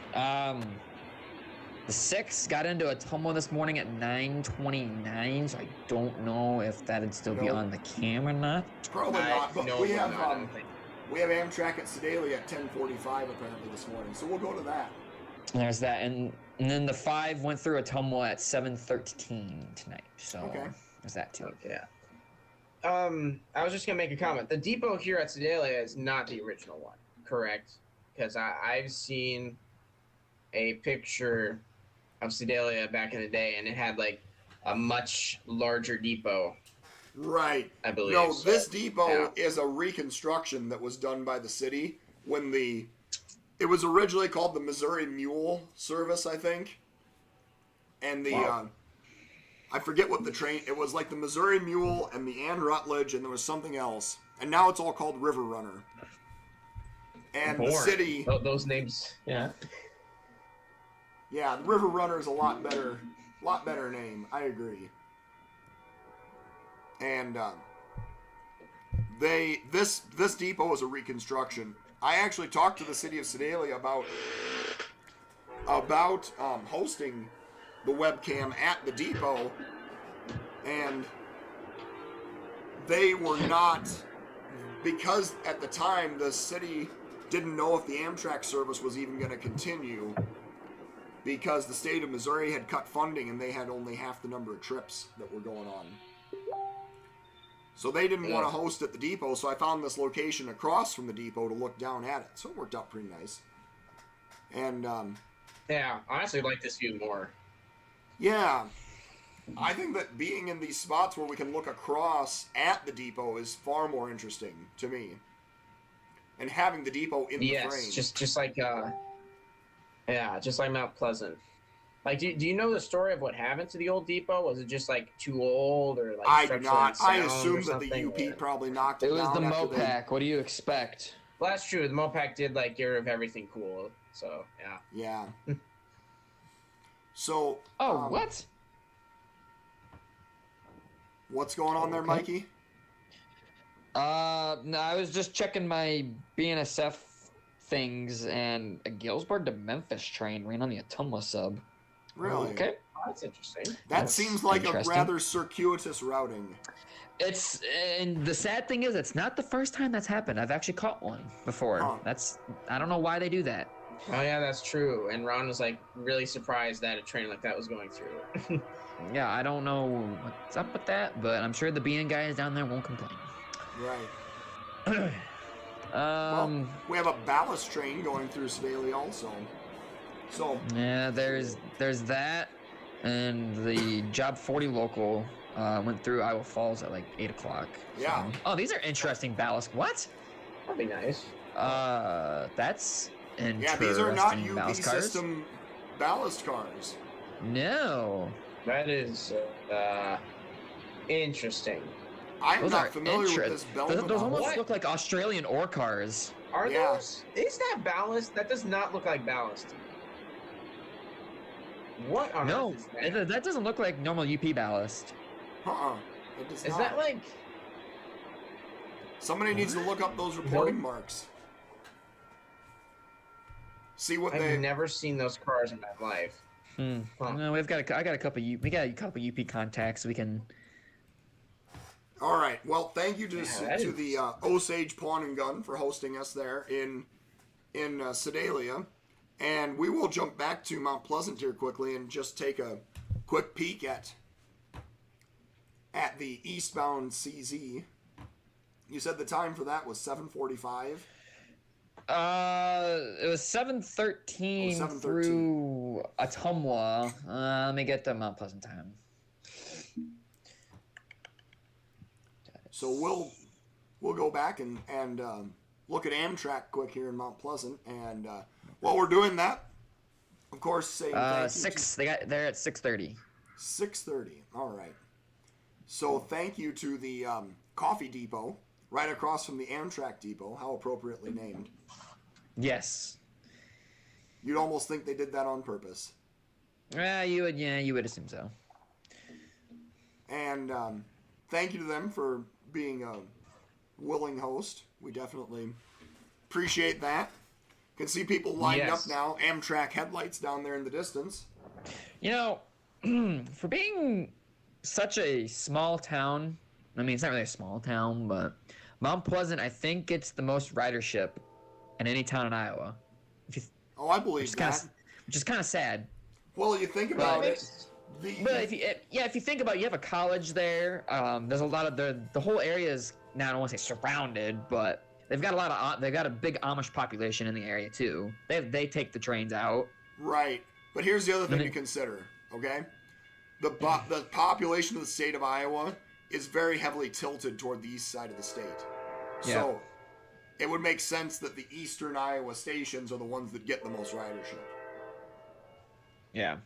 The 6 got into Ottumwa this morning at 9:29, so I don't know if that'd still be on the cam or not. Probably not, but no, we have I don't think. we have Amtrak at Sedalia at 10:45 apparently this morning, so we'll go to that. There's that, and then the 5 went through Ottumwa at 7:13 tonight. So Okay. there's that too. Yeah. I was just gonna make a comment. The depot here at Sedalia is not the original one, correct? Because I've seen a picture of Sedalia back in the day, and it had like a much larger depot. Right. I believe. No, so. this depot Yeah. is a reconstruction that was done by the city when it was originally called the Missouri Mule Service, I think. And I forget what the train, it was like the Missouri Mule and the Ann Rutledge, and there was something else. And now it's all called River Runner. And the city, Those names, yeah. yeah, the River Runner is a lot better name. I agree. And this depot is a reconstruction. I actually talked to the city of Sedalia about hosting the webcam at the depot, and they were not, because at the time the city didn't know if the Amtrak service was even going to continue, because the state of Missouri had cut funding and they had only half the number of trips that were going on. So they didn't want to host at the depot, so I found this location across from the depot to look down at it. So it worked out pretty nice. And Yeah, I honestly like this view more. yeah, I think that being in these spots where we can look across at the depot is far more interesting to me. And having the depot in the frame. Yes, just like just like Mount Pleasant. Like, do you know the story of what happened to the old depot? Was it just like too old, or like I do structurally not. I unsound assume or that the something, UP or- probably knocked it It was down the after they- Mopac. What do you expect? Well, that's true. The Mopac did like get rid of everything cool. So yeah. Yeah. So. Oh, what? What's going on there, Okay. Mikey? No, I was just checking my BNSF things, and a Galesburg to Memphis train ran on the Ottumwa sub. Really? Okay. Oh, that's interesting. That That's seems like a interesting. rather circuitous routing. And the sad thing is, it's not the first time that's happened. I've actually caught one before. Huh. I don't know why they do that. Oh yeah, that's true. And Ron was like really surprised that a train like that was going through. Yeah, I don't know what's up with that, but I'm sure the BN guys down there won't complain. Right. Um, We have a ballast train going through Sedalia also. So, yeah, there's that, and the Job 40 local went through Iowa Falls at like 8 o'clock. Yeah. Oh, these are interesting ballast. What? That'd be nice. That's interesting. yeah, these are not UP ballast cars. system ballast cars. No. That is interesting. I'm Those not are familiar with interest- this Bellevue. Those almost What? look like Australian ore cars. Are Yeah. those? Is that ballast? That does not look like ballast to me. What on No, earth is that? that doesn't look like normal UP ballast. It does Is not. that like? Somebody needs to look up those reporting Nope. marks. See what I've they. never seen those cars in my life. Huh. No, we got a couple UP contacts we can. All right. Well, thank you to, Yeah, that to is- the Osage Pawn and Gun for hosting us there in Sedalia, and we will jump back to Mount Pleasant here quickly and just take a quick peek at the eastbound CZ. You said the time for that was 7:45. It was 7:13 Oh, 7:13. through Ottumwa. Let me get the Mount Pleasant time. So we'll go back and look at Amtrak quick here in Mount Pleasant, and while we're doing that, of course, saying thank you 6. They're at 6:30. 6:30. All right. So thank you to the Coffee Depot right across from the Amtrak Depot. How appropriately named. Yes. You'd almost think they did that on purpose. You would assume so. And thank you to them for being a willing host. We definitely appreciate that. Can see people lined up now. Amtrak headlights down there in the distance. You know, for being such a small town, I mean, it's not really a small town, but Mount Pleasant, I think, gets the most ridership in any town in Iowa. I believe that. Which is kind of sad. Well, you think about it. But if you think about it, you have a college there. There's a lot of the whole area is now, I don't want to say surrounded, but they've got a big Amish population in the area too. They take the trains out. Right. But here's the other thing to consider, okay? The population of the state of Iowa is very heavily tilted toward the east side of the state. Yeah. So it would make sense that the eastern Iowa stations are the ones that get the most ridership. Yeah.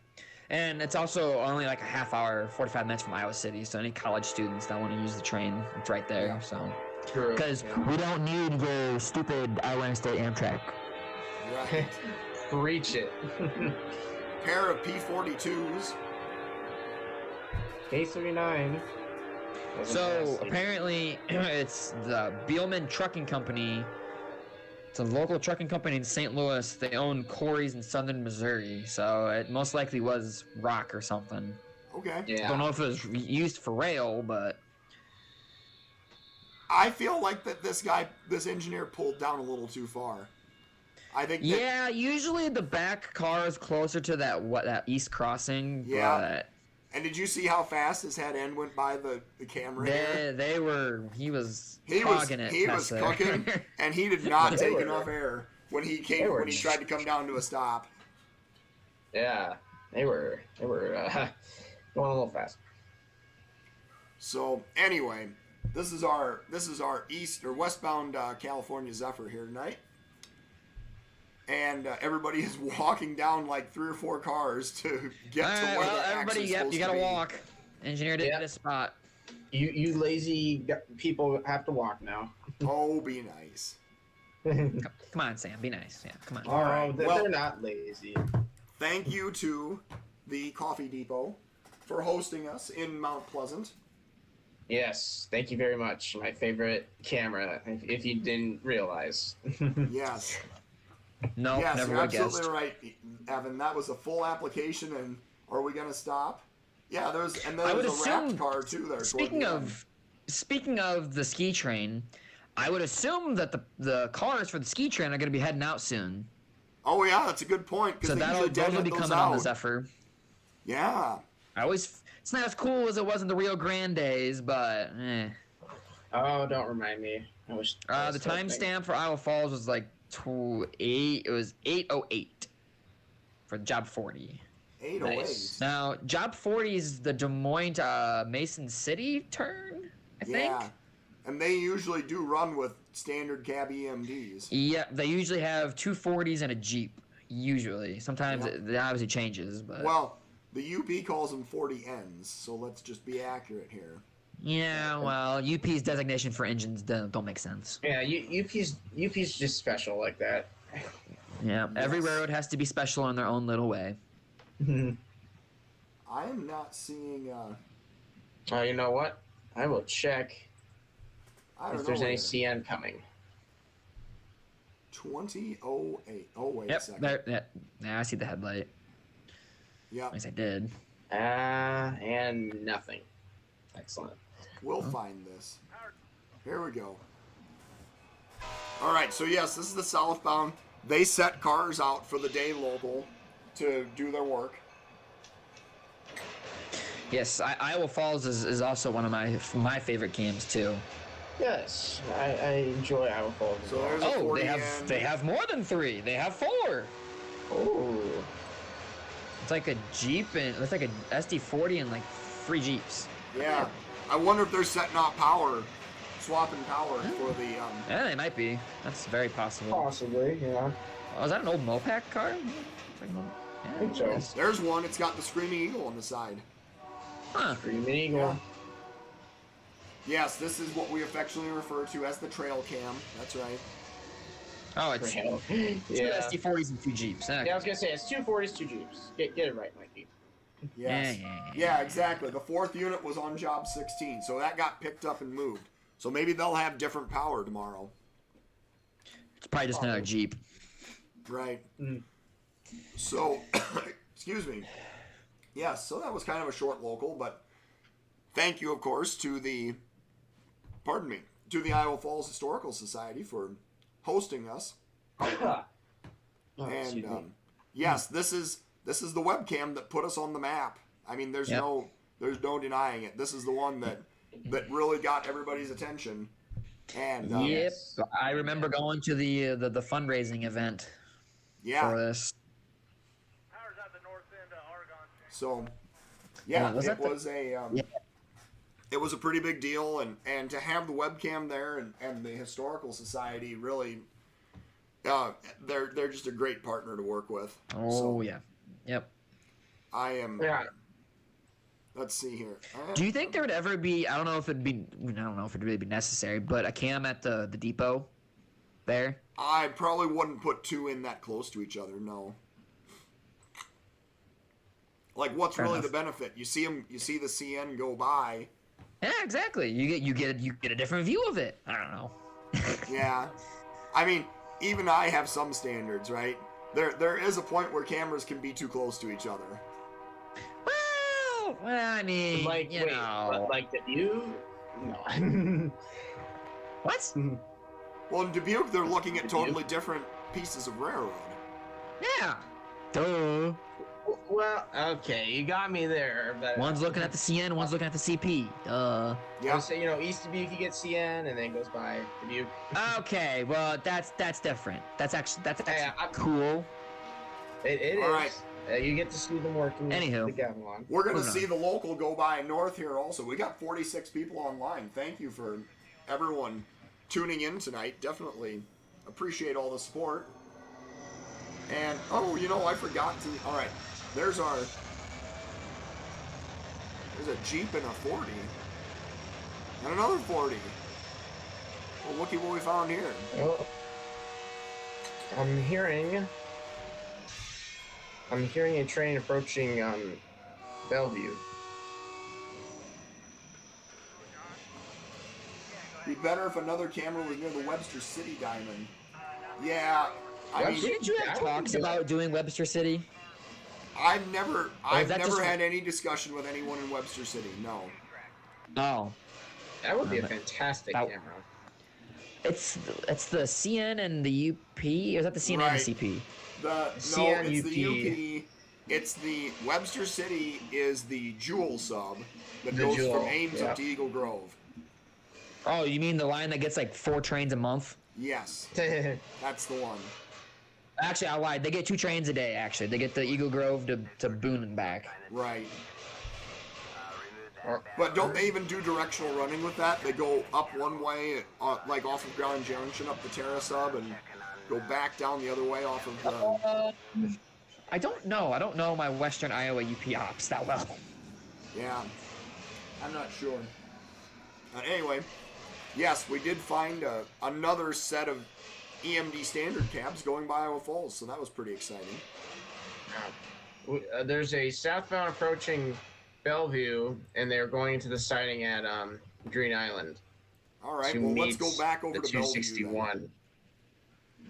And it's also only like a half hour, 45 minutes from Iowa City, so any college students that want to use the train, it's right there. Yeah. So, Because we don't need the stupid Iowa State Amtrak. Right. Reach it. Pair of P-42s. K39. So apparently, it's the Beelman Trucking Company. It's a local trucking company in St. Louis. They own quarries in southern Missouri, so it most likely was rock or something. Okay. Yeah. Don't know if it was used for rail, but I feel like that this engineer pulled down a little too far. I think. Yeah, usually the back car is closer to that east crossing. Yeah. But And did you see how fast his head end went by the camera? he was cooking, there. and he did not take enough air when he tried to come down to a stop. Yeah, they were going a little fast. So anyway, this is our east or westbound California Zephyr here tonight, and everybody is walking down like 3 or 4 cars to get to where they're actually supposed you gotta to be. walk. Engineered it to this spot. You lazy people have to walk now. Oh, be nice. Come on, Sam. Be nice. Yeah, come on. All right. They're not lazy. Thank you to the Coffee Depot for hosting us in Mount Pleasant. Yes, thank you very much. My favorite camera, if you didn't realize. Yes. No, Yes, never you're would have absolutely guessed. right, Evan. That was a full application, and are we going to stop? Yeah, there's I a would wrapped assume- car too there. toward Speaking the end. of the ski train, I would assume that the cars for the ski train are going to be heading out soon. Oh yeah, that's a good point. So those those will be coming on the Zephyr. Yeah. It's not as cool as it was in the Rio Grande days, but Oh, don't remind me. I wish. the timestamp for Iowa Falls was like 8:08 for job 40. 808. Nice. Now, job 40 is the Des Moines Mason City turn, I think. Yeah. And they usually do run with standard cab EMDs. Yeah, they usually have 240s and a Jeep. Usually, sometimes Yeah. it obviously changes, but Well, the UP calls them 40Ns, so let's just be accurate here. yeah. Well, UP's designation for engines don't make sense. Yeah, UP's just special like that. Yeah, every Yes. railroad has to be special in their own little way. I am not seeing. Oh, you know what? I will check I don't if there's know any here. CN coming. 2008. Oh wait a Yep, second. there. Yeah, I see the headlight. Yep. At least I did. And nothing. Excellent. We'll find this. Here we go. All right. So yes, this is the southbound. They set cars out for the day local to do their work. Yes, Iowa Falls is also one of my favorite games too. Yes, I enjoy Iowa Falls. So there's a Oh, 40 they have more than 3. They have 4. Oh. It's like a Jeep and it's like a SD40 and like 3 Jeeps. Yeah. I wonder if they're setting out swapping power for the. Yeah, they might be. That's very possible. Possibly, yeah. Oh, is that an old Mopac car? It's like yeah, I think so. it is. There's one. It's got the Screaming Eagle on the side. Huh. Screaming Eagle. Yeah. Yes, this is what we affectionately refer to as the trail cam. That's right. Oh, it's Trail. 2 Yeah. SD40s and 2 Jeeps. Okay. Yeah, I was gonna say it's 2 40s, 2 Jeeps. Get it right, Mikey. Yes. Yeah. Yeah, exactly. The 4th unit was on job 16, so that got picked up and moved. So maybe they'll have different power tomorrow. It's probably just another Jeep. Right. So, excuse me. Yes, so that was kind of a short local, but thank you, of course, to the Iowa Falls Historical Society for hosting us. And yes, this is the webcam that put us on the map. I mean, there's no denying it. This is the one that really got everybody's attention. And I remember going to the fundraising event for this. So, it was a pretty big deal, and to have the webcam there and the Historical Society really, they're just a great partner to work with. I am. Yeah. Let's see here. Do you think there would ever be? I don't know if it'd really be necessary, but a cam at the depot, there. I probably wouldn't put two in that close to each other. No. Like, what's really the benefit? You see the CN go by. Yeah, exactly. You get a different view of it. I don't know. Yeah, I mean, even I have some standards, right? There is a point where cameras can be too close to each other. Well, I mean, like the view. No. What? Well, in Dubuque, they're looking at totally different pieces of railroad. Yeah. Duh. Well, okay, you got me there. But one's looking at the CN, one's looking at the CP. Yeah. So East Dubuque you get CN, and then goes by Dubuque. Okay, well that's different. That's actually cool. It is. All right. You get to see them working. Anywho, we're gonna see the local go by north here also. We got 46 people online. Thank you for everyone tuning in tonight. Definitely appreciate all the support. And I forgot to. All right, there's a Jeep and a 40, and another 40. Well, look at what we found here. Well, I'm hearing a train approaching Bellevue. Be better if another camera was near the Webster City diamond. Yeah. Didn't you have talks about doing Webster City? I've never had any discussion with anyone in Webster City. No. Oh. That would be a fantastic camera. It's the CN and the UP, or is that the CN and the CP? It's the UP. It's the Webster City is the Jewel sub that goes from Ames up to Eagle Grove. Oh, you mean the line that gets like 4 trains a month? Yes. That's the one. Actually, I lied. They get 2 trains a day, actually. They get the Eagle Grove to Boone and back. Right. But don't they even do directional running with that? They go up one way, like off of Grand Junction, up the Terra sub, and go back down the other way off of the... I don't know. I don't know my Western Iowa UP ops that well. Yeah. I'm not sure. Anyway, yes, we did find another set of EMD standard cabs going by Iowa Falls, so that was pretty exciting. There's a southbound approaching Bellevue, and they're going into the siding at Green Island. All right, well, let's go back over to Bellevue. 261.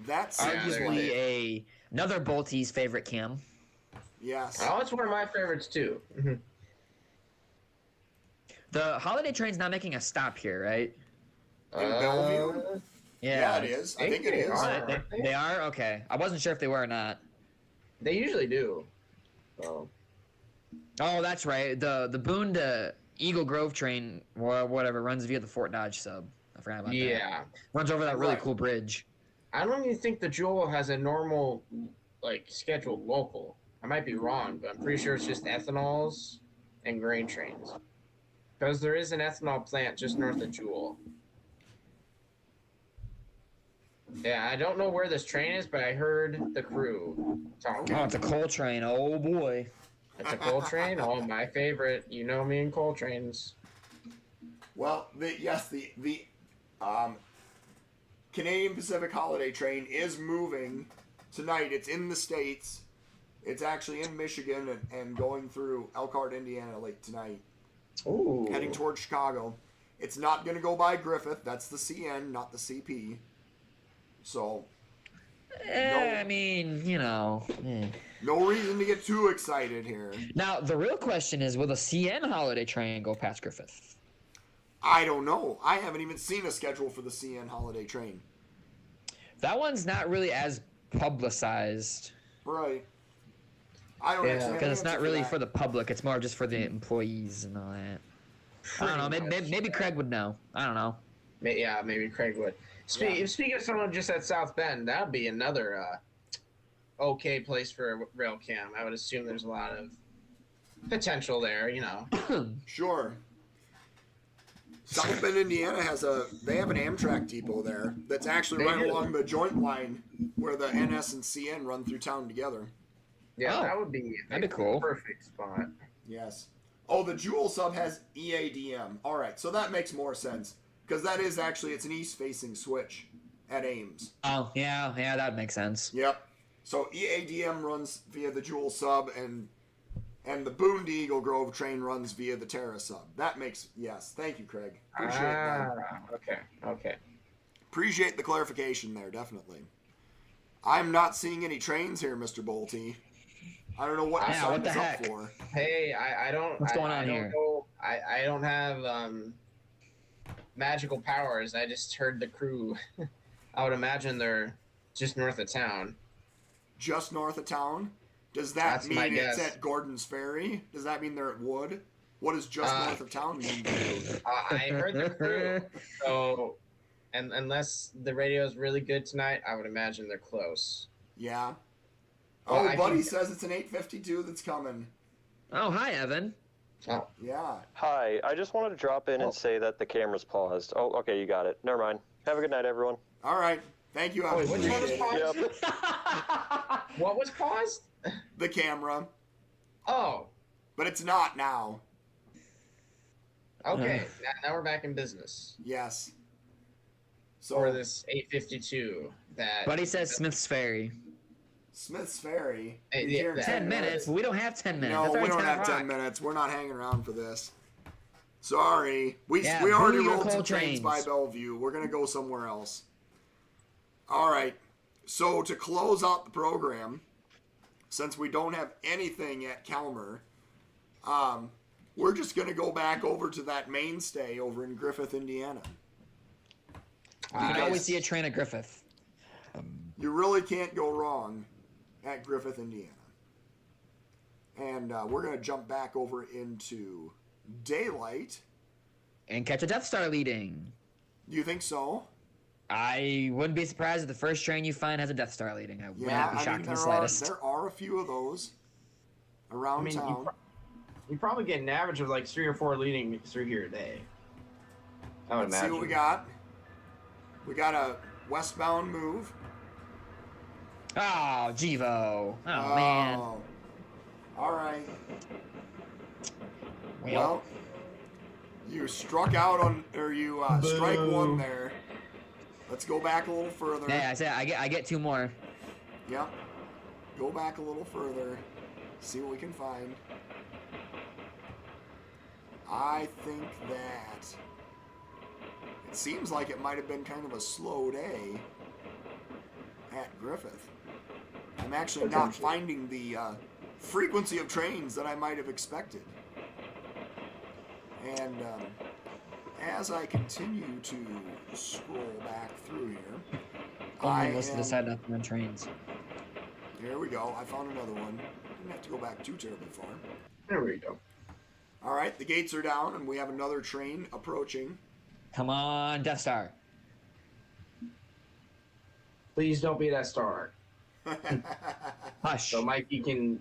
That's arguably another Bolty's favorite cam. Yes. Oh, it's one of my favorites too. The holiday train's not making a stop here, right? In Bellevue? Yeah, it is. I think it is. They are? Okay. I wasn't sure if they were or not. They usually do. Oh, that's right. The Boone to Eagle Grove train, or whatever, runs via the Fort Dodge sub. I forgot about that. Yeah. Runs over that really cool bridge. I don't even think the Jewel has a normal, scheduled local. I might be wrong, but I'm pretty sure it's just ethanols and grain trains. Because there is an ethanol plant just north of Jewel. Yeah, I don't know where this train is, but I heard the crew talking. Oh, it's a coal train. Oh, boy. It's a coal train? Oh, my favorite. You know me and coal trains. Well, the Canadian Pacific Holiday train is moving tonight. It's in the States. It's actually in Michigan and going through Elkhart, Indiana late tonight. Ooh. Heading towards Chicago. It's not going to go by Griffith. That's the CN, not the CP. So, I mean, you know. no reason to get too excited here. Now, the real question is, will the CN holiday train go past Griffith? I don't know. I haven't even seen a schedule for the CN holiday train. That one's not really as publicized. Right. I don't know. Because it's not really for the public. It's more just for the employees and all that. I don't know. Maybe Craig would know. I don't know. Yeah, maybe Craig would. Speaking of someone just at South Bend, that would be another okay place for a Railcam. I would assume there's a lot of potential there, you know. Sure. South Bend, Indiana they have an Amtrak depot there that's actually right along the joint line where the NS and CN run through town together. Yeah, that would be cool. Perfect spot. Yes. Oh, the Jewel sub has EADM. All right, so that makes more sense because that is actually, it's an east-facing switch at Ames. Oh, yeah, that makes sense. Yep. So EADM runs via the Jewel sub and the Boone to Eagle Grove train runs via the Terra sub. That makes, yes. Thank you, Craig. Appreciate that. Okay. Appreciate the clarification there, definitely. I'm not seeing any trains here, Mr. Bolte. I don't know what you signed us up for. Hey, I don't. What's going on here? I don't have magical powers. I just heard the crew. I would imagine they're just north of town. Just north of town? Does that mean it's at Gordon's Ferry? Does that mean they're at Wood? What does just north of town mean? I heard the crew. So, and unless the radio is really good tonight, I would imagine they're close. Yeah. Oh, Buddy says it's an 852 that's coming. Oh, hi, Evan. Oh. Yeah. Hi, I just wanted to drop in and say that the camera's paused. Oh, okay, you got it. Never mind. Have a good night, everyone. All right. Thank you. Wait, which one was paused? Yep. What was paused? The camera. Oh. But it's not now. Okay. Now we're back in business. Yes. So For this 852 that... Buddy says Smith's Ferry. Smith's Ferry. Hey, Here in 10 minutes? We don't have 10 minutes. No, That's we already don't 10 have o'clock. 10 minutes. We're not hanging around for this. Sorry. We Yeah, already boo your rolled some coal trains by trains. Bellevue. We're going to go somewhere else. All right. So to close out the program, since we don't have anything at Calmar, we're just going to go back over to that mainstay over in Griffith, Indiana. You can always see a train at Griffith. You really can't go wrong at Griffith, Indiana. And we're going to jump back over into daylight. And catch a Death Star leading. You think so? I wouldn't be surprised if the first train you find has a Death Star leading. I would Yeah, not be shocked in the there slightest. are a few of those around town. You probably get an average of like 3 or 4 leading through here a day. I would Let's imagine. see what we got. We got a westbound move. Oh, Jivo. Oh, man. All right. Well, Well, you struck out on, or you strike one there. Let's go back a little further. yeah, I said I get 2 more. Yep. Go back a little further. See what we can find. I think that it seems like it might have been kind of a slow day at Griffith. I'm actually not finding the frequency of trains that I might have expected. And as I continue to scroll back through here, Only was to decide not to run trains. Here we go. I found another one. Didn't have to go back too terribly far. There we go. All right, the gates are down, and we have another train approaching. Come on, Death Star. Please don't be that star. Hush. So Mikey can...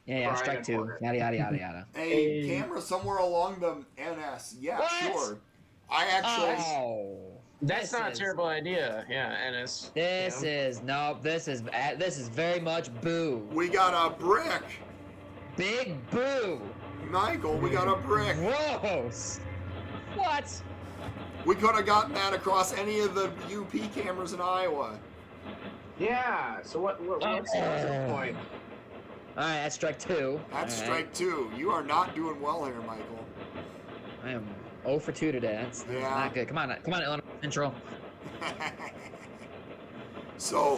Yeah, Brian strike 2. Porter. Yada, yada, yada, yada. A camera somewhere along the NS. Yeah, What? sure. I actually... Oh. That's This not a is- terrible idea. Yeah, and it's... This is very much boo. We got a brick. Big boo. Michael, we got a brick. Gross. What? We could have gotten that across any of the UP cameras in Iowa. Yeah, so what's the point? All right, that's strike 2. That's All right. strike 2. You are not doing well here, Michael. I am 0 for 2 today. That's Yeah. not good. Come on, Illinois Central. So,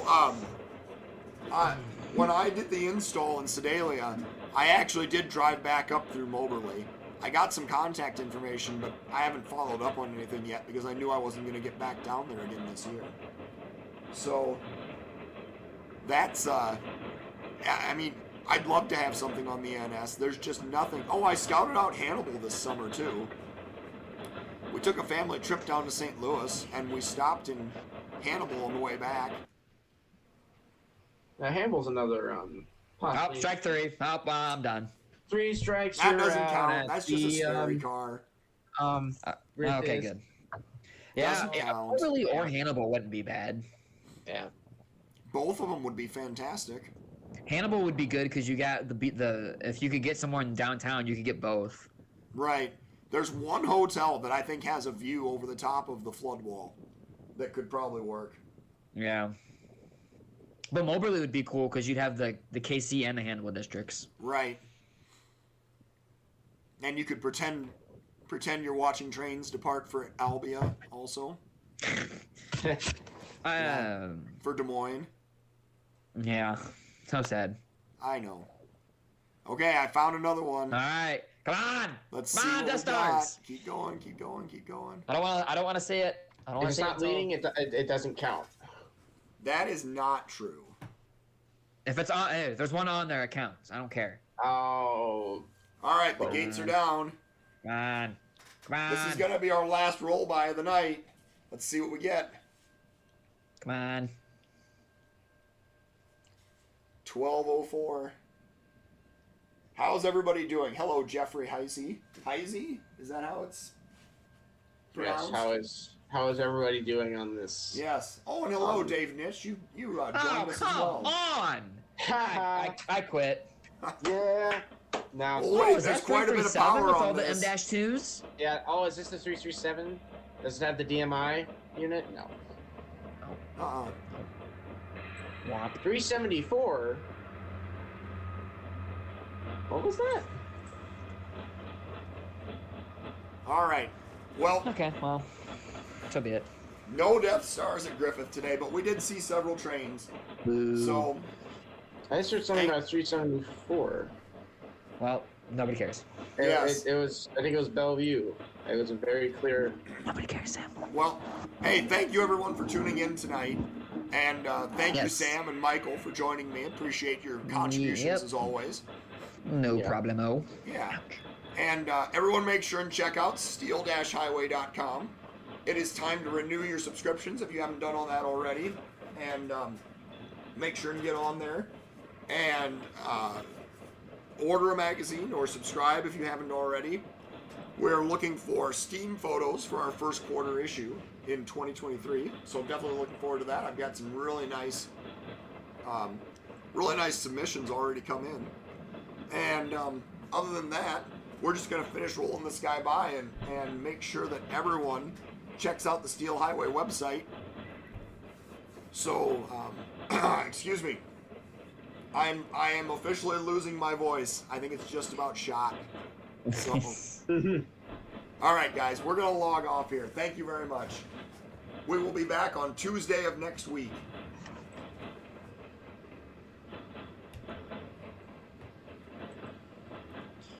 when I did the install in Sedalia, I actually did drive back up through Moberly. I got some contact information, but I haven't followed up on anything yet because I knew I wasn't going to get back down there again this year. So, that's, I mean, I'd love to have something on the NS. There's just nothing. Oh, I scouted out Hannibal this summer, too. We took a family trip down to St. Louis, and we stopped in Hannibal on the way back. Now, Hannibal's another, Oh, strike 3. Oh, I'm done. 3 strikes. That you're doesn't out count. at That's just a the, Sperry car. Griffith. Okay, good. Yeah, Doesn't count. Moberly or Hannibal wouldn't be bad. Yeah. Both of them would be fantastic. Hannibal would be good because you got the if you could get somewhere in downtown, you could get both. Right. There's one hotel that I think has a view over the top of the flood wall that could probably work. Yeah. But Moberly would be cool because you'd have the KC and the Hannibal districts. Right. And you could pretend you're watching trains depart for Albia also. For Des Moines. Yeah. So sad. I know. Okay, I found another one. All right. Come on. Let's Come see on, what we Death got. Stars. Keep going, keep going, keep going. I don't want to say it. I don't If want to it's say not it. leading, it doesn't count. That is not true. If it's on, hey, if there's one on there, it counts. I don't care. Oh. All right, the gates are down. Come on. Come on. This is going to be our last roll by of the night. Let's see what we get. Come on. 12:04. How's everybody doing? Hello, Jeffrey Heisey. Heisey? Is that how it's Yes. pronounced? How is everybody doing on this? Yes. Oh, and hello, Dave Nish. You joined Oh, us as come well. on. I quit. Yeah. Now. Oh, wait, is there's that quite a bit of 337 power with on all the this. M-2s? Yeah. Oh, is this the 337? Does it have the DMI unit? No. Uh-uh. Womp. 374. What was that? All right. Well, Okay, well, so be it. no Death Stars at Griffith today, but we did see several trains. So, I just heard something about 374. Well, nobody cares. Yes. It was. I think it was Bellevue. It was a very clear. Nobody cares, Sam. well, hey, thank you everyone for tuning in tonight. And thank you, Yes. Sam and Michael, for joining me. Appreciate your contributions Yep. as always. No Yeah. problemo. Yeah. And everyone make sure and check out steel-highway.com. It is time to renew your subscriptions if you haven't done all that already. And make sure and get on there. And order a magazine or subscribe if you haven't already. We're looking for Steam photos for our first quarter issue in 2023. So definitely looking forward to that. I've got some really nice submissions already come in. And other than that, we're just going to finish rolling this guy by and make sure that everyone checks out the Steel Highway website. So, excuse me. I am officially losing my voice. I think it's just about shot. So, all right, guys, we're going to log off here. Thank you very much. We will be back on Tuesday of next week.